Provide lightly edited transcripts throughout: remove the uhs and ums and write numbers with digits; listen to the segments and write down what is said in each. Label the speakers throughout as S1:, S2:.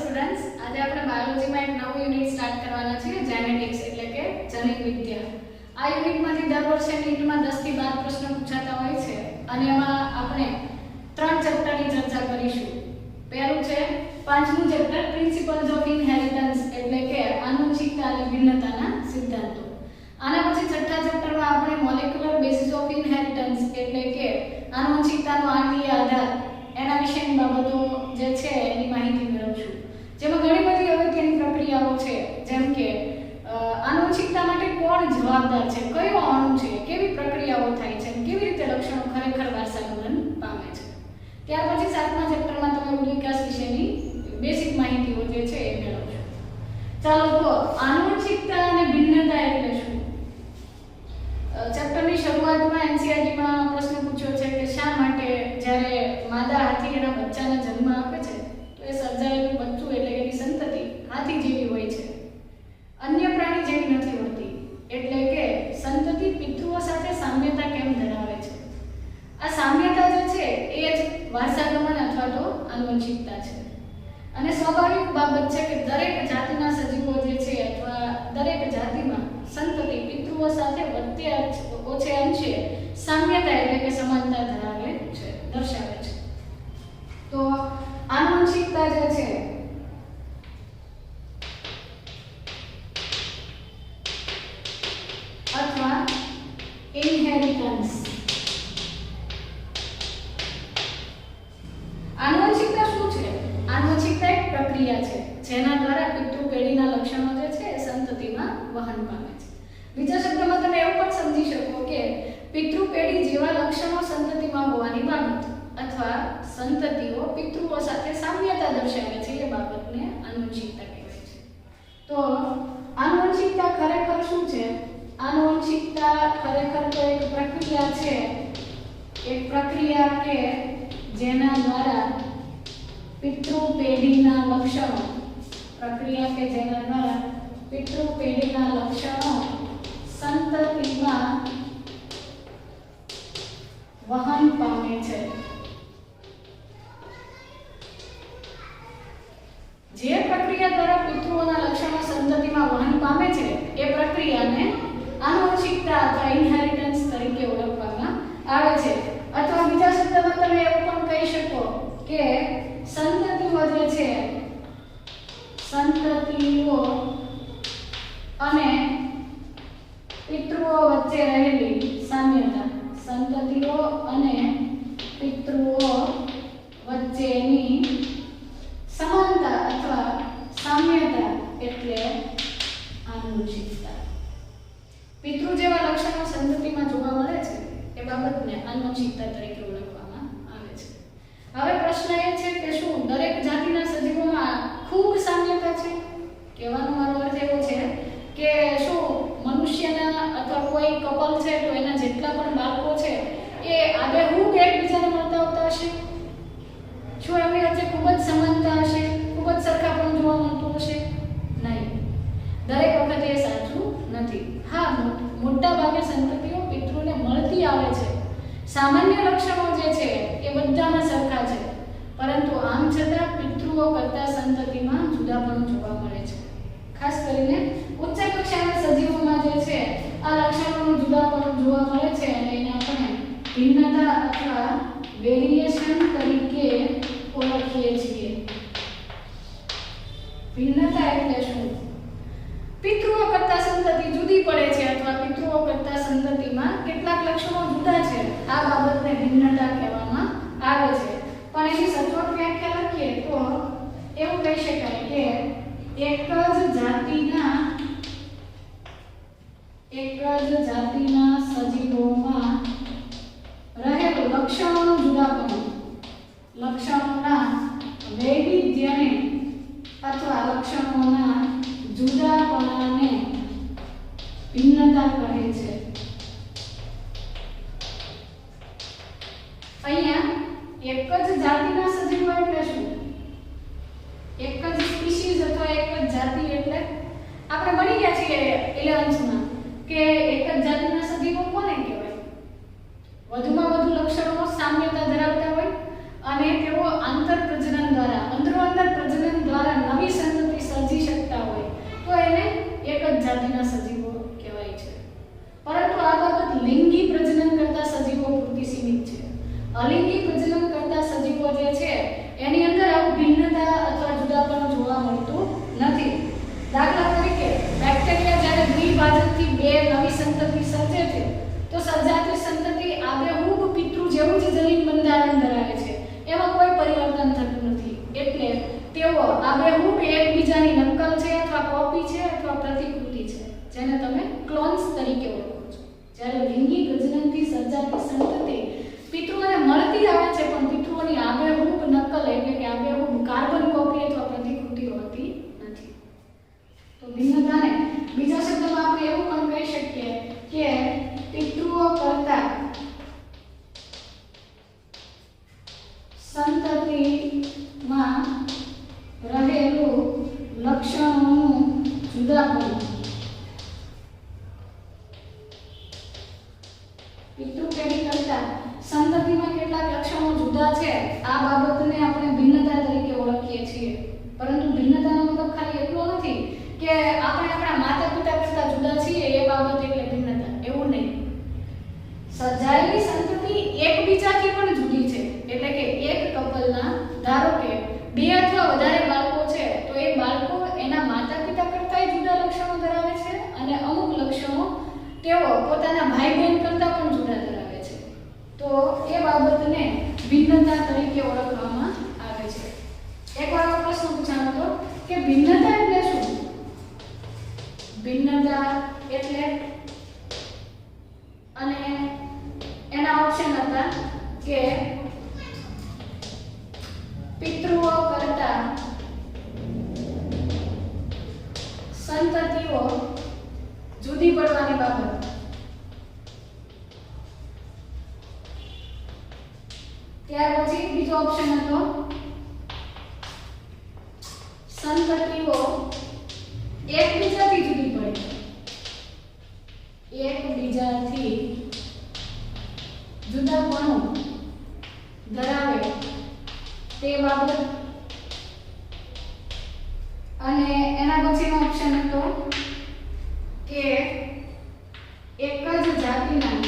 S1: Students, આજે આપણે બાયોલોજીમાં એક નવું યુનિટ સ્ટાર્ટ કરવાના છીએ, જેનેટિક્સ એટલે કે જનીન વિદ્યા. આ યુનિટમાંથી દર વર્ષે નીટમાં 10 થી 12 પ્રશ્નો પૂછાતા હોય છે અને એમાં આપણે 3 ચેપ્ટરની ચર્ચા કરીશું. પહેલું છે પાંચમું ચેપ્ટર પ્રિન્સિપલ્સ ઓફ ઇનહેરિટન્સ એટલે કે આનુવંશિકતા અને ભિન્નતાના સિદ્ધાંતો. આના પછી છઠ્ઠા ચેપ્ટરમાં આપણે મોલેક્યુલર બેસિસ ઓફ ઇનહેરિટન્સ એટલે કે આનુવંશિકતાનો આણ્વીય આધાર એના વિશેની બાબતો જે છે એની માહિતી મેળવશું. જેમાં ઘણી બધી અગત્યની પ્રક્રિયાઓ છે, જેમ કે આનુવંશિકતા માટે કોણ જવાબદાર છે, કયો અણુ છે, કેવી પ્રક્રિયાઓ થાય છે, કેવી રીતે લક્ષણો ખરેખર વારસાગમન પામે છે. ત્યાર પછી સાતમા ચેપ્ટરમાં તમે ઉદ્દીપક વિકાસ વિશેની બેસિક માહિતીઓ જે છે એ મેળવશો. ચાલો તો આનુવંશિકતા અને ભિન્નતા એટલે શું? ચેપ્ટરની શરૂઆતમાં એનસીઈઆરટીમાં પ્રશ્ન પૂછ્યો છે કે શા માટે જ્યારે માદા હાથી એના બચ્ચાને જન્મ આપે છે તો એ સર્જાયેલું બચ્ચું એટલે કે એની સંતતિ હાથી જેવી હોય છે, અન્ય પ્રાણી જેવી નથી હોતી, એટલે કે સંતતિ પિતૃઓ સાથે સામ્યતા કેમ ધરાવે છે? આ સામ્યતા જે છે એ જ વારસાગમન અથવા તો આનુવંશિકતા છે. અને સ્વાભાવિક બાબત છે કે દરેક જાતિના સજીવો જે છે અથવા દરેક જાતિમાં સંતતિ પિતૃઓ સાથે વચ્ચે ઓછે અંશે સામ્યતા એટલે કે સમાનતા ધરાવે છે, દર્શાવે છે. તો આનુવંશિકતા જે છે અથવા ઇનહેરિટન્સ, આનુવંશિકતા શું છે? આનુવંશિકતા એક પ્રક્રિયા છે જેના દ્વારા પિતૃ પેઢીના લક્ષણો જે છે એ સંતતિમાં વહન પામે છે. બીજા શબ્દોમાં તમે એવું પણ સમજી શકો કે પિતૃ પેઢી જેવા લક્ષણો સંતતિમાં હોવાની બાબત અથવા સંતતિઓ પિતૃઓ સાથે સામ્યતા દર્શાવે છે એ બાબતને આનુવંશિકતા કહેવાય છે. તો આનુવંશિકતા ખરેખર શું છે? આનુવંશિકતા ખરેખર તો એક પ્રક્રિયા છે, એક પ્રક્રિયા કે જેના દ્વારા પિતૃ પેઢીના લક્ષણો, પ્રક્રિયા કે જેના દ્વારા પિતૃ પેઢીના લક્ષણો સંતતિમાં વહન પામે છે. જે પ્રક્રિયા દ્વારા પિતૃઓના લક્ષણો સંતતિમાં વહન પામે છે એ પ્રક્રિયાને આનુવંશિકતા અથવા ઇનહેરિટન્સ તરીકે ઓળખવામાં આવે છે. અથવા બીજા શબ્દમાં તમે એવું પણ કહી શકો કે સંતતિઓ જે છે, સંતતિઓ અને પિતૃઓ વચ્ચે રહેલી સામ્યતા, સંતતિઓ અને પિતૃઓ વચ્ચેની સમાનતા અથવા સામ્યતા એટલે આનુવંશિકતા. પિતૃ જેવા લક્ષણો સંતતિમાં જોવા મળે છે એ બાબતને આનુવંશિકતા તરીકે ઓળખવામાં આવે છે. હવે પ્રશ્ન એ છે કે શું દરેક જાતિના સજીવોમાં ખૂબ સામ્યતા છે? કહેવાનો મારો અર્થ એવો છે કે શું મનુષ્યના અથવા કોઈ કપલ છે તો એના જેટલા પણ બાળકો છે એ આબેહૂબ એકબીજાને મળતા હોતા હશે? શું એમની વચ્ચે ખૂબ જ સમાનતા હશે, ખૂબ જ સરખાપણું જોવા મળતું હશે? નહીં, દરેક વખતે એ સાચું નથી. હા, મોટા ભાગે સંતતિઓ પિતૃને મળતી આવે છે, સામાન્ય લક્ષણો જે છે એ બધામાં સરખા છે, પરંતુ આમ છતાં પિતૃઓ કરતા સંતતિમાં જુદાપણું જોવા મળે છે. ખાસ કરીને ઉચ્ચ કક્ષાના સજીવોમાં જે છે આ લક્ષણોનું જુદાપણું જોવા મળે છે અને એને આપણે ભિન્નતા અથવા વેરિએશન તરીકે ઓળખીએ છીએ. ભિન્નતા એટલે શું? પિતૃઓ કરતા સંતતિ જુદી પડે છે અથવા પિતૃઓ કરતા સંતતિમાં કેટલાક લક્ષણો જુદા છે, આ બાબતને ભિન્નતા કહેવામાં આવે છે. પણ એની સચોટ વ્યાખ્યા લખીએ તો એવું કહી શકાય કે એક જ જાતિના સજીવોમાં રહેલું લક્ષણોનું જુદાપણું, લક્ષણોના વૈવિધ્યને અથવા લક્ષણોના જુદાપણાને ભિન્નતા કહે છે. અહીંયા એક જ જાતિના સજીવો એટલે શું? એક જ સ્પીસીઝ અથવા એક જ જાતિ એટલે આપણે ભણી ગયા છીએ 11th કે એક જ જાતિના સજીવો કોને કહેવાય? વધુમાં વધુ લક્ષણો સામ્યતા ધરાવતા હોય અને તેઓ આંતર પ્રજનન દ્વારા, અંદરો અંદર પ્રજનન દ્વારા નવી દાખલા તરીકે બેક્ટેરિયા જ્યારે દ્વિભાજનથી બે નવી સંતતિ સર્જે છે તો સર્જાતી સંતતિ આબેહૂબ પિતૃ જેવું જ જનીન બંધારણ ધરાવે છે, એમાં કોઈ પરિવર્તન થતું નથી. એટલે તેઓ આબેહૂબ એકબીજાની નકલ છે અથવા કોપી છે અથવા પ્રતિકૃતિ છે, જેને તમે ક્લોન્સ તરીકે ઓળખો છો. જ્યારે લિંગી પ્રજનનથી સર્જાતી સંતતિ પિતૃઓને મળતી આવે છે, પણ પિતૃઓની આબેહૂબ નકલ એટલે કે આબેહૂબ કાર્બન કોપી અથવા પ્રતિકૃતિ હોતી નથી. તો ભિન્નતાને બીજા શબ્દમાં આપણે એવું પણ કહી શકીએ કે પિતૃઓ કરતા સંતતિમાં રહેલું લક્ષણોનું જુદાપણું. પિતૃ પેઢી કરતા સંતતિમાં કેટલાક લક્ષણો જુદા છે, આ બાબતને આપણે ભિન્નતા તરીકે ઓળખીએ છીએ. પરંતુ ભિન્નતાનો મતલબ ખાલી એટલો નથી કે આપણે આપણા માતા પિતા કરતા જુદા છીએ એ બાબત એટલે ભિન્નતા, એવું નહીં. સર્જાયેલી સંતતિ એકબીજાથી પણ જુદી છે. એટલે કે એક કપલના ધારો કે બે અથવા વધારે બાળકો છે તો એ બાળકો એના માતા પિતા કરતા જુદા લક્ષણો ધરાવે છે અને અમુક લક્ષણો તેઓ પોતાના ભાઈ બહેન કરતા પણ જુદા ધરાવે છે. તો એ બાબતને ભિન્નતા તરીકે ઓળખવામાં આવે છે. એકવાર પ્રશ્ન પૂછાનો હતો કે ભિન્નતા એટલે શું? ભિન્નતા એટલે અને એના ઓપ્શન હતા કે પિતૃઓ કરતા સંતતિઓ જુદી પડવાની બાબત, ત્યાર પછી બીજો ઓપ્શન હતો સંતતિઓ એકબીજાથી જુદી પડે, એકબીજાથી જુદાપણું ધરાવે તે બાબત, અને એના પછીનો ઓપ્શન હતો કે એક જ જાતિના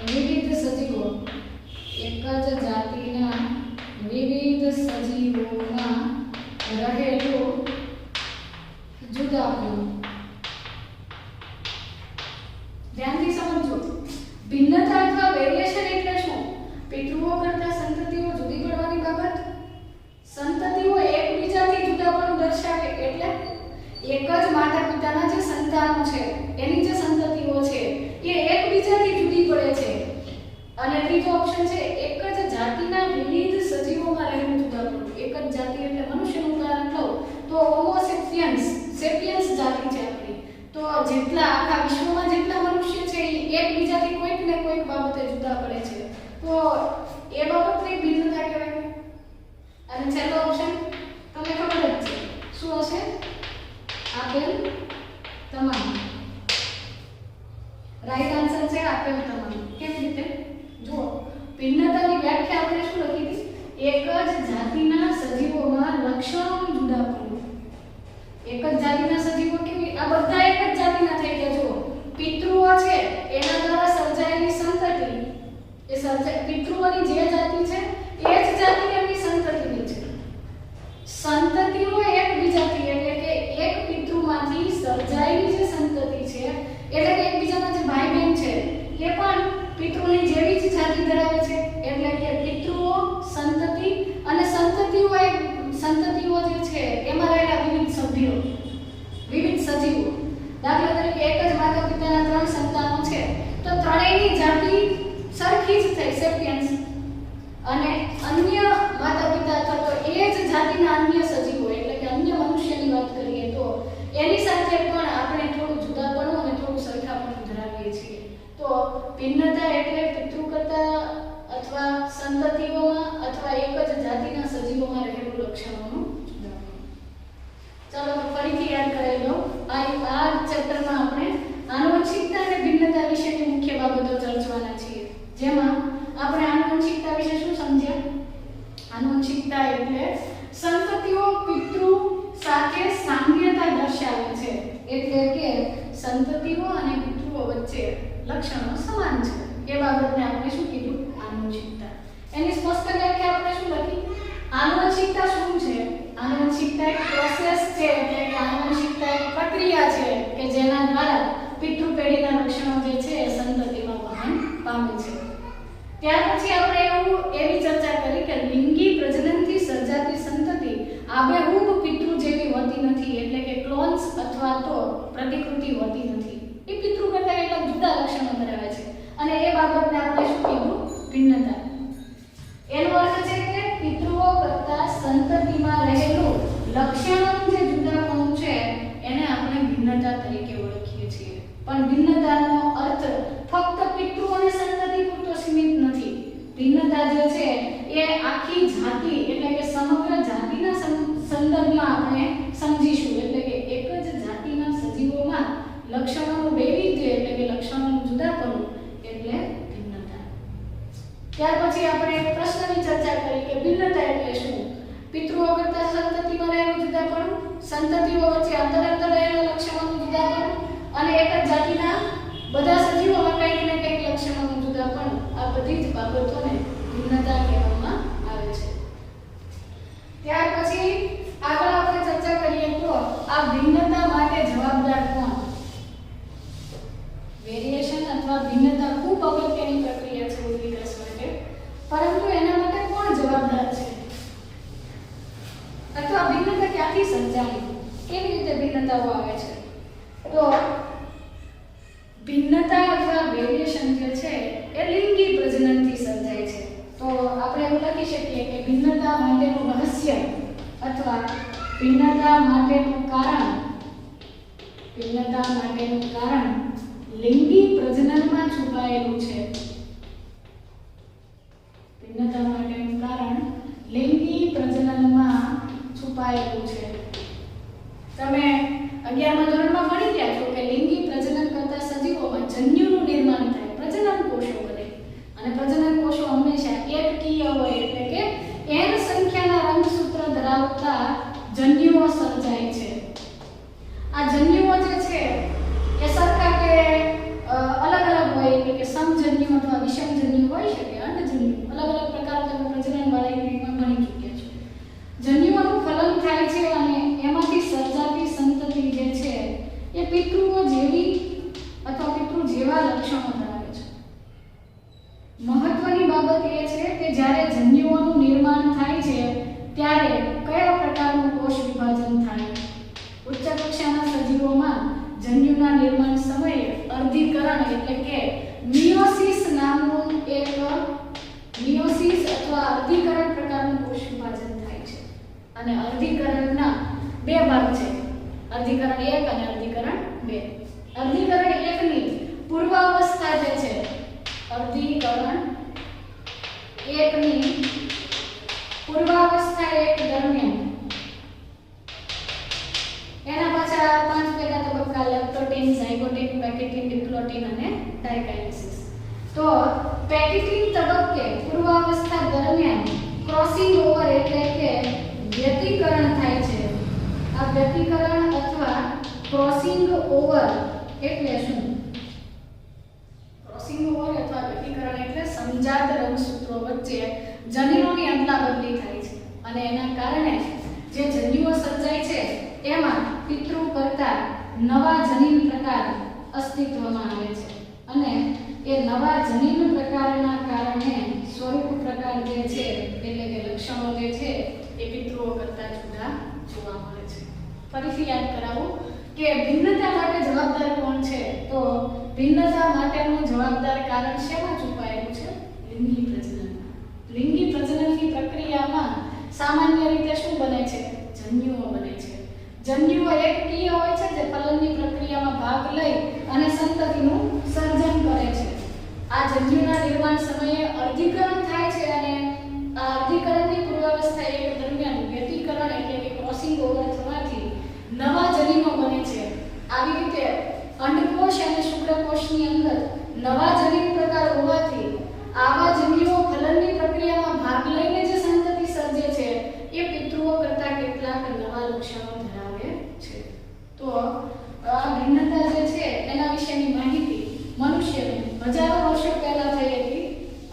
S1: વિવિધ સજીવો, એક જ જાતિના વિવિધ સજીવોમાં રહેલું જુદાપણું. ધ્યાનથી સમજો, ભિન્નતા અથવા વેરિએશન એટલે શું? પિતૃઓ કરતા સંતતિઓ જુદી પડવાની બાબત, સંતતિઓ એકબીજાથી જુદાપણું દર્શાવે એટલે એક જ માતા પિતાના જે સંતાનો છે એની જે સંતતિઓ છે એ એકબીજાથી જુદી પડે છે. અને ત્રીજો ઓપ્શન છે એક જ જાતિના વિવિધ સજીવોમાં રહેલું જુદાપણું. એક જ જાતિ એટલે મનુષ્યનું ઉદાહરણ લઉં તો હોમો સેપિયન્સ જાતિ છે આપણી. તો જેટલા આખા વિશ્વમાં જેટલા મનુષ્ય છે એ એકબીજાથી કોઈક ને કોઈક બાબતે જુદા પડે છે. તો એ બાબતની ભિન્નતા કહેવાય. અને છેલ્લો ઓપ્શન તમને ખબર જ છે શું હશે? આપેલ તમામ. રાઈટ આન્સર છે આપેલ તમામ. કેવી રીતે? જુઓ, ભિન્નતાની વ્યાખ્યા આપણે શું લખી હતી? એક જ જાતિના સજીવોમાં લક્ષણોનું જુદાપણું. એક જ જાતિના સજીવો કેવી? આ બધા એક જ જાતિના થઈ ગયા. જુઓ, પિતૃઓ છે એના દ્વારા સર્જાયેલી સંતતિ, એ પિતૃઓની જે જાતિ છે એ જ જાતિ એમની સંતતિની છે. સંતતિઓ એકબીજાથી એટલે કે એક પિતૃમાંથી સર્જાયેલી જે સંતતિ છે એટલે કે એકબીજાના જે ભાઈ બહેન છે એ પણ પિતૃની જેવી જ જાતિ ધરાવે છે. એટલે કે પિતૃઓ, સંતતિ અને સંતતિઓ જે છે એમાં રહેલા વિવિધ સભ્યો, વિવિધ સજીવો. દાખલા તરીકે એક જ માતા પિતાના 3 સંતાનો છે તો ત્રણેયની જાતિ સરખી જ થઈ સેપિયન્સ, અને અન્ય માતા પિતા અથવા તો એ જ જાતિના અન્ય સજીવો એટલે કે અન્ય મનુષ્યની વાત કરીએ તો એની સાથે પણ આપણે થોડું જુદાપણું અને થોડું સરખાપણું ધરાવીએ છીએ. તો ભિન્નતા એટલે પિતૃ કરતા અથવા સંતતિઓમાં અથવા એક જ જાતિના સજીવોમાં રહેલું લક્ષણોનું જુદાપણું. ચાલો તો ફરીથી યાદ કરાવી દઉં. આ ચેપ્ટરમાં આપણે આનુવંશિકતા અને ભિન્નતા વિશેની મુખ્ય બાબતો ચર્ચવાના છીએ. જેમાં આપણે આનુવંશિકતા વિશે શું સમજ્યા? આનુવંશિકતા એટલે સંતતિઓ પિતૃ સાથે સામ્યતા દર્શાવે છે. એટલે કે સંતતિઓ અને પિતૃઓ વચ્ચે લક્ષણો સમાન છે. એ બાબતને આપણે શું કીધું? આનુવંશિકતા. એની સ્પષ્ટ વ્યાખ્યા આપણે શું લખી? આનુવંશિકતા શું છે? આનુવંશિકતા એક પ્રોસેસ છે એટલે કે આનુવંશિકતા એક પ્રક્રિયા છે કે જેના દ્વારા પિતૃ પેઢીના લક્ષણો જે છે એ સંતતિમાં વહન પામે છે. ત્યાર પછી આપણે એવી ચર્ચા કરી કે લિંગી પ્રજનનથી સર્જાતી સંતતિ આબેહૂબ પિતૃ જેવી હોતી નથી, એટલે કે ક્લોન્સ અથવા તો પ્રતિકૃતિ હોતી નથી. એ પિતૃ કરતા કેટલાક જુદા લક્ષણો ધરાવે છે અને એ બાબતને આપણે શું કીધું? ભિન્નતા. એનો અર્થ છે કે પિતૃઓ કરતા સંતતિમાં રહેલું લક્ષણોનું જે જુદાપણું છે એને આપણે ભિન્નતા તરીકે ઓળખીએ છીએ. પણ ભિન્નતાનો અર્થ ફક્ત પિતૃ અને સંતતિ પૂરતો સીમિત નથી. ભિન્નતા જે છે એ આખી જાતિ એટલે કે સમગ્ર જાતિના સંદર્ભમાં આપણે સમજીશું. એટલે કે એક જ જાતિના સજીવોમાં લક્ષણોનું વૈવિધ્ય એટલે કે લક્ષણોનું જુદાપણું એટલે ભિન્નતા. ત્યાર પછી આપણે એક પ્રશ્નની ચર્ચા કરી કે ભિન્નતા એટલે શું? પિતૃઓ કરતા સંતતિમાં રહેલું જુદાપણું, સંતતિઓ વચ્ચે અંતર રહેલા લક્ષણોનું જુદાપણું અને એક જ જાતિના બધા સજીવોમાં કંઈક ને કંઈક લક્ષણોનું જુદાપણું, આ બધી જ બાબતોને ભિન્નતા કહેવામાં આવે છે. ત્યાર પછી આગળ આપણે ચર્ચા કરીએ તો આ ભિન્નતા માટે જવાબદાર કોણ? વેરિએશન અથવા ભિન્નતા ખૂબ અગત્યની પ્રક્રિયા છે વિકાસ માટે, પરંતુ એના માટે કોણ જવાબદાર છે? અથવા ભિન્નતા ક્યાંથી સર્જાય? કેવી રીતે ભિન્નતાઓ આવે છે? તો ભિન્નતા અથવા વેરિએશન જે છે એ લિંગી પ્રજનનથી સર્જાય છે. તો આપણે એવું લખી શકીએ કે ભિન્નતા માટેનું રહસ્ય અથવા ભિન્નતા માટેનું કારણ લિંગી પ્રજનનમાં છુપાયેલું છે. ભિન્નતા માટેનું કારણ લિંગી પ્રજનનમાં છુપાયેલું છે. તમે 11મા ધોરણમાં ભણી ગયા છો કે લિંગી પ્રજનન કરતા સજીવોમાં જન્યુનું નિર્માણ થાય, પ્રજનન કોષો બને અને પ્રજનન કોષો હંમેશા એકકીય હોય એટલે કે n સંખ્યાના રંગસૂત્ર ધરાવતા જન્યુઓ સર્જાય છે. આ જન્યુઓ જે છે એ સરખા કે અલગ હોય એટલે કે સમજન્યુ અથવા વિષમજન્યુ હોઈ શકે, અંડજન્યુ, અલગ પ્રકારના તમે પ્રજનનવાળી યુનિટમાં ભણી ચૂક્યા છો. જન્યુઓનું ફલન થાય છે અને એમાંથી સર્જાતી સંતતિ જે છે એ પિતૃઓ જેવી અથવા પિતૃ જેવા લક્ષણો ધરાવે છે. મહત્વની બાબત એ છે કે જ્યારે જન્યુઓનું નિર્માણ થાય છે ત્યારે કયા પ્રકારનું કોષ વિભાજન થાય? ઉચ્ચ કક્ષાના સજીવોમાં જન્યુના નિર્માણ સમયે અર્ધીકરણ એટલે કે મિયોસિસ નામનું એક મિયોસિસ અથવા અર્ધીકરણ પ્રકારનું કોષ વિભાજન થાય છે. અને અર્ધીકરણના બે ભાગ છે, અર્ધીકરણ 1 અને અર્ધીકરણ 2. અર્ધીકરણ 1 ની પૂર્વાવસ્થા જે છે, અર્ધીકરણ 1 ની પૂર્વાવસ્થા 1 દરમિયાન એના પાછા 5 પેટા તબક્કા લેપ્ટોટીન, ઝાયગોટીન, પેકિટીન, ડિપ્લોટીન અને ડાયકાઇનેસિસ. તો પેકિટીન તબક્કે પૂર્વાવસ્થા દરમિયાન ક્રોસિંગ ઓવર એટલે કે વ્યતિકરણ થાય છે. આ વ્યતિકરણ અથવા ક્રોસિંગ ઓવર એટલે શું? ક્રોસિંગ ઓવર અથવા વ્યતિકરણ એટલે સમજાત રંગસૂત્રો વચ્ચે જનીનોની અદલાબદલી થાય છે અને એના કારણે જે જન્યુઓ સર્જાય છે એમાં પિતૃ કરતા નવા જનીન પ્રકાર અસ્તિત્વમાં આવે છે અને એ નવા જનીન પ્રકારના કારણે સ્વરૂપ પ્રકાર જે છે એટલે કે લક્ષણો જે છે એ પિતૃઓ કરતા જુદા જોવા મળે છે. ફરીથી યાદ કરાવું કે ભિન્નતા માટે જવાબદાર કોણ છે? તો ભિન્નતા માટેનું જવાબદાર કારણ શેમાં છુપાયેલું છે? લિંગી પ્રજનન. લિંગી પ્રજનનની પ્રક્રિયામાં સામાન્ય રીતે શું બને છે? જન્યુઓ બને છે. જન્યુઓ એકકીય હોય છે જે ફલનની પ્રક્રિયામાં ભાગ લઈ અને સંતતિનું સર્જન કરે છે. આ જન્યુના નિર્માણ સમયે અર્ધીકરણ થાય છે અને આ અર્ધીકરણની પૂર્વાવસ્થા 1 દરમિયાન વ્યતિકરણ એટલે કે ક્રોસિંગ ઓવર થવાથી નવા જનીનો બને છે. આવી રીતે અંડકોષ અને શુક્રકોષની અંદર નવા જનીન પ્રકાર હોવાથી આવા જન્યુઓ ફલનની પ્રક્રિયામાં ભાગ લઈને જે સંતતિ સર્જે છે એ પિતૃઓ કરતા કેટલાક નવા લક્ષણો ધરાવે છે. તો આ ભિન્નતા જે છે એના વિશેની માહિતી મનુષ્યને હજારો વર્ષો પહેલા થઈ હતી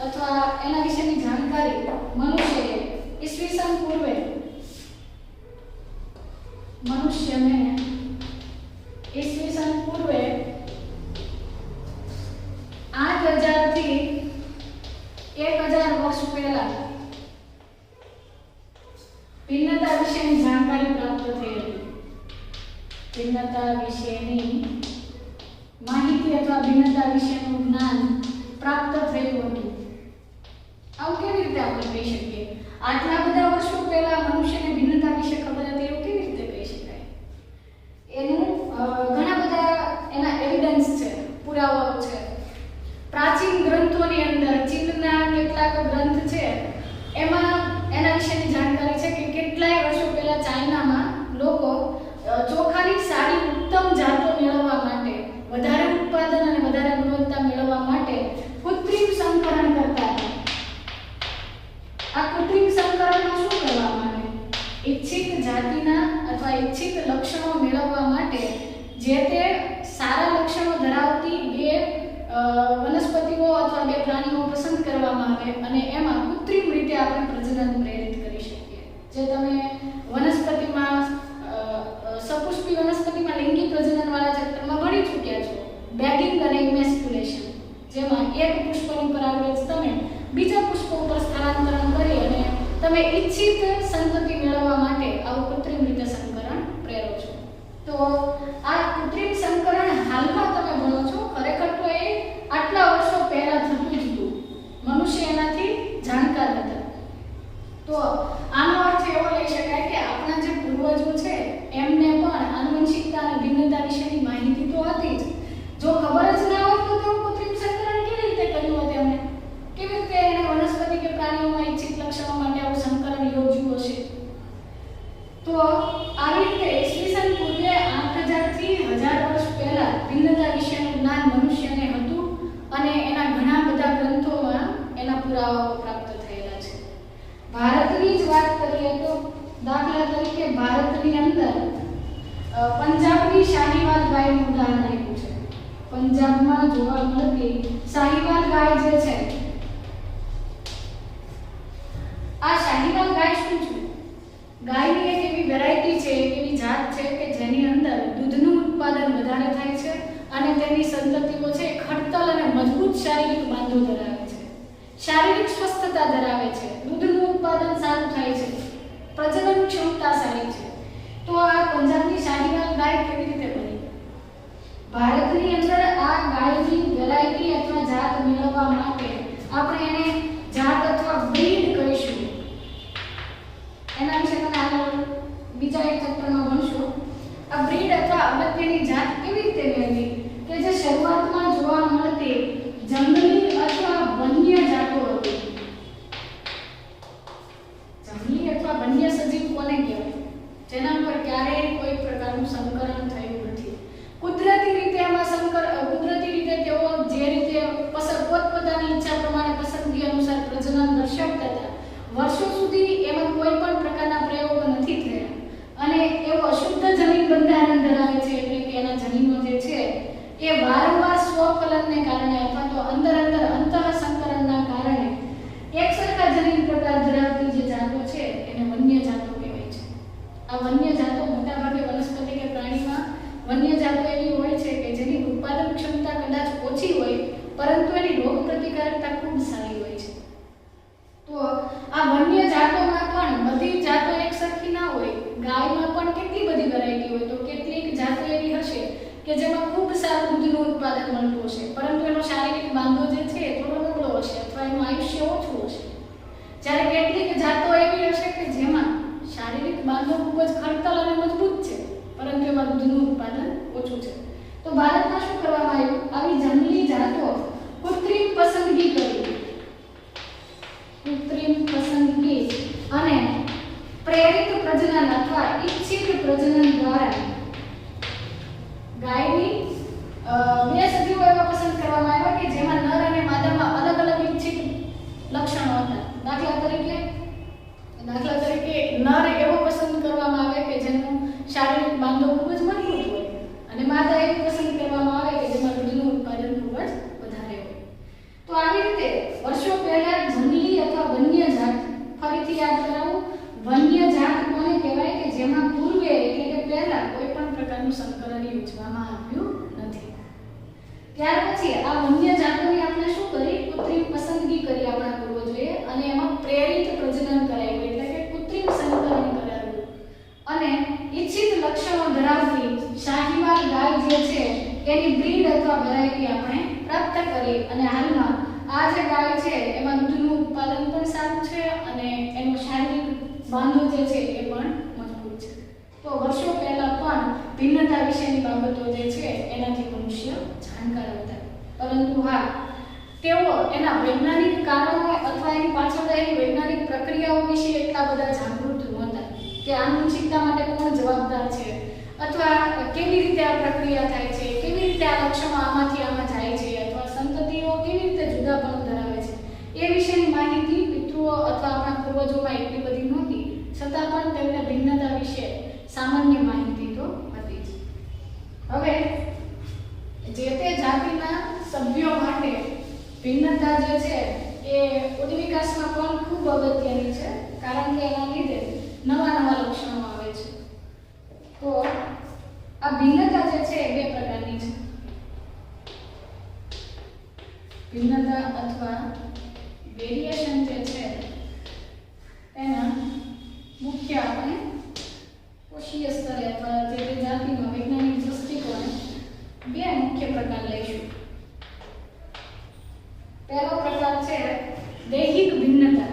S1: અથવા એના વિશેની જાણકારી મનુષ્યએ ઈસવીસન પૂર્વે ભિન્નતા વિશેની જાણકારી પ્રાપ્ત થઈ હતી. ભિન્નતા વિશેની માહિતી અથવા ભિન્નતા વિશેનું જ્ઞાન પ્રાપ્ત થયું હતું. આવું કેવી રીતે આપણે કહી શકીએ? આટલા બધા વર્ષો પહેલા મનુષ્યને ભિન્નતા વિશે ખબર હતી એવું કેવી રીતે કહી શકાય? એનું ઘણા બધા એના એવિડન્સ છે, પુરાવાઓ છે. પ્રાચીન ગ્રંથોની અંદર ચીનના કેટલાક ગ્રંથ છે એમાં એના વિશેની જાણકારી છે કે કેટલાય વર્ષો પહેલા ચાઇનામાં લોકો ચોખાની સારી ઉત્તમ જાતો મેળવવા માટે, વધારે ઉત્પાદન અને વધારે ગુણવત્તા મેળવવા માટે કૃત્રિમ સંકરણ કરતા હતા. આ કૃત્રિમ સંકરણમાં શું કરવામાં આવે? ઈચ્છિત જાતિના અથવા ઈચ્છિત લક્ષણો મેળવવા માટે જે તે સારા લક્ષણો ધરાવતી બે વનસ્પતિઓ અથવા બે પ્રાણીઓ પસંદ કરવામાં આવે અને એમાં કૃત્રિમ રીતે આપણે પ્રજનન પ્રેરિત કરી શકીએ. જે તમે વનસ્પતિમાં સપુષ્પી વનસ્પતિમાં લિંગી પ્રજનન વાળા ચેપ્ટરમાં ભણી ચૂક્યા છો, બેગિંગ અને ઇમેસ્ક્યુલેશન, જેમાં એક પુષ્પની પરાગરજ તમે બીજા પુષ્પ ઉપર સ્થળાંતરણ કરી અને તમે ઈચ્છિત સંતતિ મેળવવા માટે આવું કૃત્રિમ રીતે સંકરણ પ્રેરો છો. તો આ કૃત્રિમ સંકરણ હાલમાં તમે ભણો છો, ખરેખર તો એ આટલા વર્ષો પહેલા થતું જ હતું. મનુષ્ય એનાથી જાણકાર હતા. તો આનો અર્થ એવો લઈ શકાય કે આપણા જે પૂર્વજો છે એમને પણ આનુવંશિકતા અને ભિન્નતા વિશેની માહિતી તો હતી જ. જો ખબર જ ના હોય તો તેઓ કૃત્રિમ સંકરણ કેવી રીતે કર્યું હોત એમણે? કેવી રીતે એને વનસ્પતિ કે પ્રાણીઓમાં ઈચ્છિત લક્ષણો માટે આવું સંકરણ યોજ્યું હશે? તો આવી રીતે ઈસવીસન પૂર્વે 8000 થી 1000 વર્ષ પહેલા ભિન્નતા વિશેનું જ્ઞાન મનુષ્યને હતું અને એના ઘણા બધા ગ્રંથોમાં એના પુરાવાઓ પ્રાપ્ત થયેલા છે. ભારતની જ વાત કરીએ તો દાખલા તરીકે ભારતની અંદર પંજાબની શાહીવાલ ગાયનું ઉદાહરણ આપ્યું છે. પંજાબમાં જોવા મળતી શાહીવાલ ગાય જે છે, આ શાહીવાલ ગાય શું છે? ગાયની એક એવી વેરાયટી છે, એક એવી જાત છે કે જેની અંદર દૂધનું ઉત્પાદન વધારે થાય છે અને તેની સંતતિઓ છે ખડતલ અને મજબૂત શારીરિક બાંધો ધરાવે છે, શારીરિક સ્વસ્થતા ધરાવે છે, દૂધનું ઉત્પાદન સારું થાય છે, પ્રજનન ક્ષમતા સારી છે. તો આ પંજાબની શાહીવાલ ગાય કેવી રીતે બની? ભારતની અંદર આ ગાયની વેરાયટી અથવા જાત મેળવવા માટે આપણે એને જાત અથવા બ્રીડ કહીશું. એના વિશે તમે આગળ બીજા એક ચેપ્ટરમાં ભણશો. આ બ્રીડ અથવા અગત્યની જાત કેવી રીતે મેળવી કે જે શરૂઆતમાં જોવા મળતી જંગલી અથવા વન્ય જાતો હતી. જંગલી અથવા વન્ય સજીવ કોને કહેવાય? જેના પર ક્યારેય કોઈ પ્રકારનું સંકરણ થયું નથી. કુદરતી રીતે તેઓ જે રીતે પોતપોતાની ઈચ્છા પ્રમાણે પસંદગી અનુસાર પ્રજનન દર્શાવતા હતા, વર્ષો સુધી એમાં કોઈ પણ પ્રકારના પ્રયોગો નથી થયા અને એવો અશુદ્ધ જનીન બંધારણ ધરાવે છે. એટલે કે એના જનીનો જે છે એ વારંવાર સ્વફલનને કારણે અથવા તો અંદર અંતઃસંકરણના કારણે એક સરખા જનીન પ્રકાર ધરાવતી જે જાતો છે એને વન્ય જાતો કહેવાય છે. આ વન્ય જાતો મોટાભાગે વનસ્પતિ કે પ્રાણીમાં વન્ય જાતો એવી હોય છે કે જેની ઉત્પાદન ક્ષમતા કદાચ ઓછી હોય પરંતુ એની રોગ પ્રતિકારકતા ખૂબ સારી હોય છે. તો આ વન્ય જાતોમાં પણ બધી જાતો એક સરખી ના હોય. ગાયમાં પણ કેટલી બધી વેરાયટી હોય, તો કેટલીક જાતો એવી હશે કે જેમાં ખૂબ સારું દૂધનું ઉત્પાદન મળતું હશે પરંતુ એનો શારીરિક બાંધો જે છે થોડો નબળો હશે અથવા એનું આયુષ્ય ઓછું હશે. જ્યારે કેટલીક જાતો એવી હશે કે જેમાં શારીરિક બાંધો ખૂબ જ ખડતલ અને મજબૂત છે પરંતુ એમાં દૂધનું ઉત્પાદન ઓછું છે. તો ભારતમાં શું કરવામાં આવ્યું? આવી જંગલી જાતો કૃત્રિમ પસંદગી અને પ્રેરિત પ્રજનન અથવા ઈચ્છિત પ્રજનન દ્વારા ગાયની બે સજીવો એવા પસંદ કરવામાં આવ્યા કે જેમાં નર અને માદામાં અલગ અલગ ઈચ્છિત લક્ષણો હતા. દાખલા તરીકે નર એવો પસંદ કરવામાં આવે કે જેનું શારીરિક બાંધો ખૂબ જ મજબૂત હોય અને માદા એવી પસંદ કરવામાં આવે કે જેમાં દૂધનું ઉત્પાદન ખૂબ જ વધારે હોય. તો આવી રીતે વર્ષો પહેલા જંગલી અથવા વન્ય જાત, ફરીથી યાદ કરાવું, વન્ય જાત કોને કહેવાય કે જેમાં પૂર્વે એટલે કે પહેલા કોઈ પણ પ્રકારનું સંકરણ યોજવામાં આવ્યું નથી. ત્યાર પછી આ વન્ય જાતોની આપણે શું કરી? કૃત્રિમ પસંદગી કરી આપણા પૂર્વજોએ અને એમાં પ્રેરિત પ્રજનન કરાયું એટલે કે કૃત્રિમ સંકરણ એની બ્રીડ અથવા વેરાયટી આપણે પ્રાપ્ત કરી અને હાલમાં આ જે ગાય છે એમાં દૂધનું ઉત્પાદન પણ સારું છે અને એનો શારીરિક બાંધો જે છે એ પણ મજબૂત છે. તો વર્ષો પહેલા પણ ભિન્નતા વિશેની બાબતો જે છે એનાથી મનુષ્ય જાણકાર હતા, પરંતુ હા તેઓ એના વૈજ્ઞાનિક કારણો અથવા એની પાછળ રહેલી વૈજ્ઞાનિક પ્રક્રિયાઓ વિશે એટલા બધા જાગૃત નહોતા કે આનુવંશિકતા માટે કોણ જવાબદાર છે અથવા કેવી રીતે આ પ્રક્રિયા થાય છે, કેવી રીતે આ લક્ષણો આમાંથી આમાં જાય છે અથવા સંતતિઓ કેવી રીતે જુદાપણું ધરાવે છે એ વિશેની માહિતી પિતૃઓ અથવા આપણા પૂર્વજોમાં એટલી બધી નહોતી, છતાં પણ તેમને ભિન્નતા વિશે સામાન્ય માહિતી તો હતી જ. હવે જે તે જાતિના સભ્યો માટે ભિન્નતા જે છે એ ઉદ્વિકાસમાં પણ ખૂબ અગત્યની છે, કારણ કે એના લીધે નવા નવા લક્ષણો આવે છે. તો આ ભિન્નતા જે છે એ બે પ્રકારની છે. ભિન્નતા અથવા વેરિએશન જે છે એના મુખ્ય આપણે કોષીય સ્તરે અથવા જે તે જાતિમાં વૈજ્ઞાનિક દૃષ્ટિકોણે બે મુખ્ય પ્રકાર લઈશું. પહેલો પ્રકાર છે દૈહિક ભિન્નતા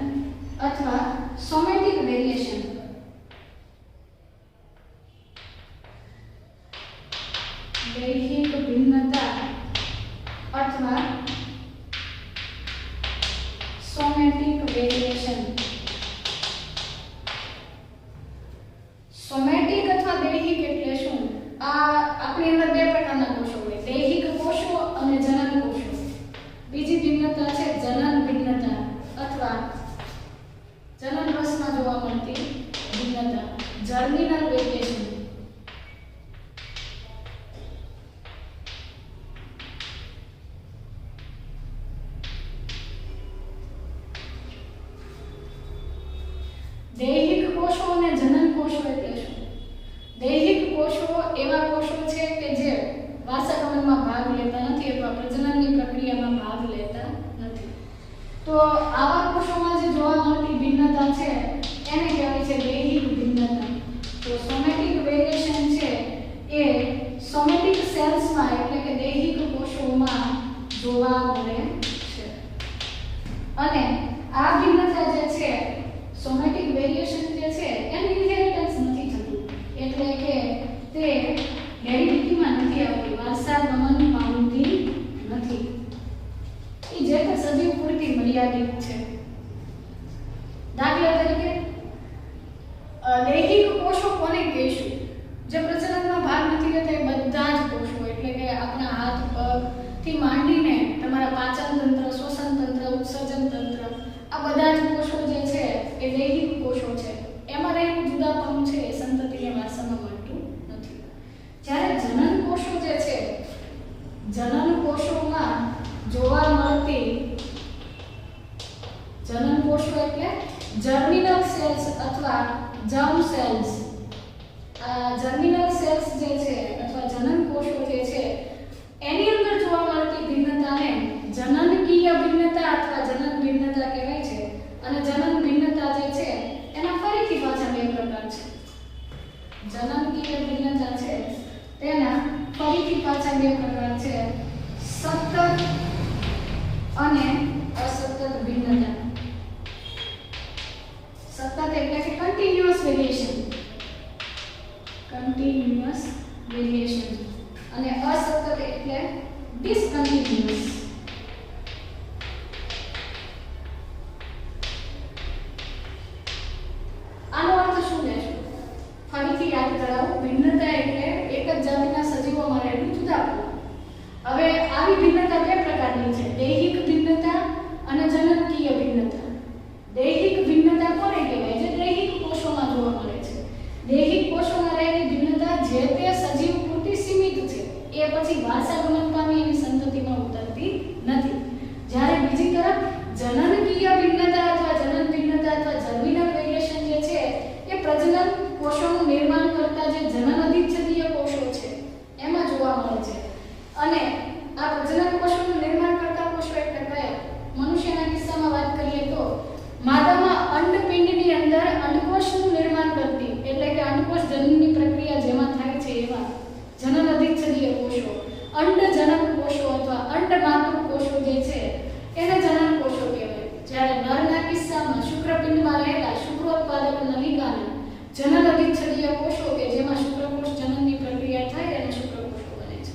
S1: અથવા સોમેટિક વેરિએશન. દૈહિક ભિન્નતા અથવા સોમેટિક વેરિએશન. સોમેટિક અથવા દૈહિક એટલે શું? આ આપણી અંદર બે પ્રકારના કોષો હોય, દૈહિક કોષો અને જનન કોષો. બીજી ભિન્નતા છે જનન ભિન્નતા અથવા જનન રસમાં જોવા મળતી ભિન્નતા, જર્મિનલ વેરિએશન. દૈહિક કોષો અને જનન કોષો એટલે શું? દૈહિક કોષો એવા કોષો છે કે જે વારસાગમનમાં ભાગ લેતા નથી અથવા પ્રજનનની પ્રક્રિયામાં ભાગ લેતા નથી. તો આવા કોષોમાં જે જોવા મળતી ભિન્નતા છે એને કહેવાય છે દૈહિક ભિન્નતા. તો સોમેટિક વેરિએશન છે એ સોમેટિક સેલ્સમાં એટલે કે દૈહિક કોષોમાં જોવા મળે છે. અને આ ભિન્નતા જે છે સોમેટિક વેરિએશન જે છે એનું ઇન્હેરિટન્સ નથી થતું, એટલે કે તે હેરિડિટીમાં નથી આવતી, વારસાગમન પામતી નથી. એ જે તે સજીવ પૂરતી મર્યાદિત છે. દાખલા તરીકે દૈહિક કોષો કોને કહીશું? જે પ્રજનનમાં ભાગ નથી લેતા એ બધા જ કોષો, એટલે કે આપણા હાથ પગ થી માંડીને તમારા પાચન તંત્ર, શ્વસન તંત્ર, ઉત્સર્જન તંત્ર, આ બધા જ કોષો જે છે એ દૈહિક કોષો છે. એમાં રહેલું જુદાપણું છે એ સંતતિને વારસામાં મળતું નથી. જ્યારે જનન કોષો જે છે, જનન કોષોમાં જોવા મળતી, જનન કોષો એટલે જર્મિનલ સેલ્સ અથવા જર્મ સેલ્સ. આ જર્મિનલ સેલ્સ જે છે અથવા જનન કોષો જે છે એની અંદર જોવા મળતી ભિન્નતાને જનનકીય ભિન્નતા અથવા જનન ભિન્નતા કહેવાય છે. અને જનન ભિન્નતા જે છે એના ફરીથી પાછા બે પ્રકાર છે. જનનકીય ભિન્નતા છે તેના ફરીથી પાછા બે પ્રકાર છે, સતત અને અસતત ભિન્નતા. સતત એટલે કે કન્ટિન્યુઅસ વેરિએશન, કન્ટિન્યુઅસ વેરિએશન, અને અસતત એટલે ડિસકન્ટિન્યુઅસ. આનો અર્થ શું લેશું? ફરીથી યાદ કરાવું. ભિન્નતા એટલે એક જ જાતિના સજીવોમાં રહેલું જુદાપણું. હવે આવી ભિન્નતા બે પ્રકારની છે, દૈહિક ભિન્નતા અને જનનકીય ભિન્નતા. દૈહિક ભિન્નતા કોને કહેવાય? જે દૈહિક કોષોમાં જોવા મળે છે. દૈહિક કોષોમાં રહેલી ભિન્નતા જે તે સજીવ પૂરતી સીમિત છે, એ પછી વારસાગમન પામી એની સંતતિમાં ઉતરતી નથી. જ્યારે બીજી તરફ જનનકીય ભિન્નતા અથવા જનન ભિન્નતા અથવા જર્મિનલ વેરિએશન જે છે એ પ્રજનન કોષોનું નિર્માણ કરતા જે જનન અધિચ્છદીય કોષો છે એમાં જોવા મળે છે. અને આ પ્રજનન કોષોનું નિર્માણ કરતા કોષો એટલે કયા? મનુષ્યના કિસ્સામાં વાત કરીએ તો માદામાં અંડપિંડની અંદર અંડકોષનું નિર્માણ કરતી, એટલે કે અંડકોષ જનનની પ્રક્રિયા જેમાં થાય છે એવા જનન અધિચ્છદીય કોષો. અંડ જનનોદિચ્છદીય કોષો કે જેમાં શુક્રકોષ જનનની પ્રક્રિયા થાય અને શુક્રકોષો બને છે.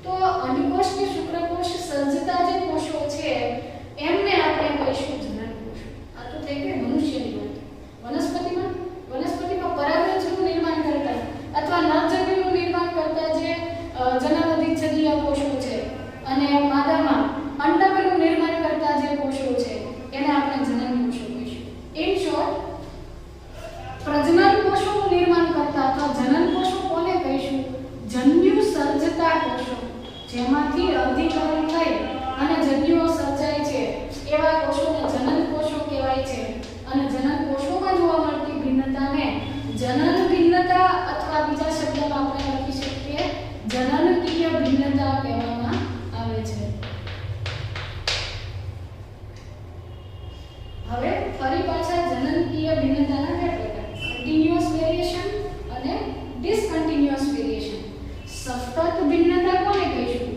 S1: તો અંડકોષ કે શુક્રકોષ સર્જતા જે કોષો છે એમને આપણે કહીશું જનનકોષો. આ તો થઈ ગઈ મનુષ્યની વાત. વનસ્પતિમાં પરાગરજનું નિર્માણ કરતા અથવા નરજન્યુનું નિર્માણ કરતા જે જનનોદિચ્છદીય કોષો છે અને માદામાં અંડકનું નિર્માણ કરતા જે કોષો છે એને આપણે જનનકોષો કહીશું. ઇન શોર્ટ, પ્રજનન કોષોનું નિર્માણ કરતા અથવા જનનકોષો કોને કહીશું? જન્યુ સર્જતા કોષો, જેમાંથી અર્ધીકરણ થઈ અને જન્યુઓ સર્જાય છે એવા કોષોને જનનકોષો કહેવાય છે. અને જનનકોષોમાં જોવા મળતી ભિન્નતાને જનન ભિન્નતા અથવા બીજા શબ્દમાં આપણે લખી શકીએ જનનકીય ભિન્નતા કહેવામાં આવે છે. હવે ફરી પાછા જનનકીય ભિન્નતાના બે પ્રકાર: કન્ટિન્યુઅસ વેરિએશન અને ડિસકન્ટિન્યુઅસ વેરિએશન. સતત ભિન્નતા કોને કહીશું?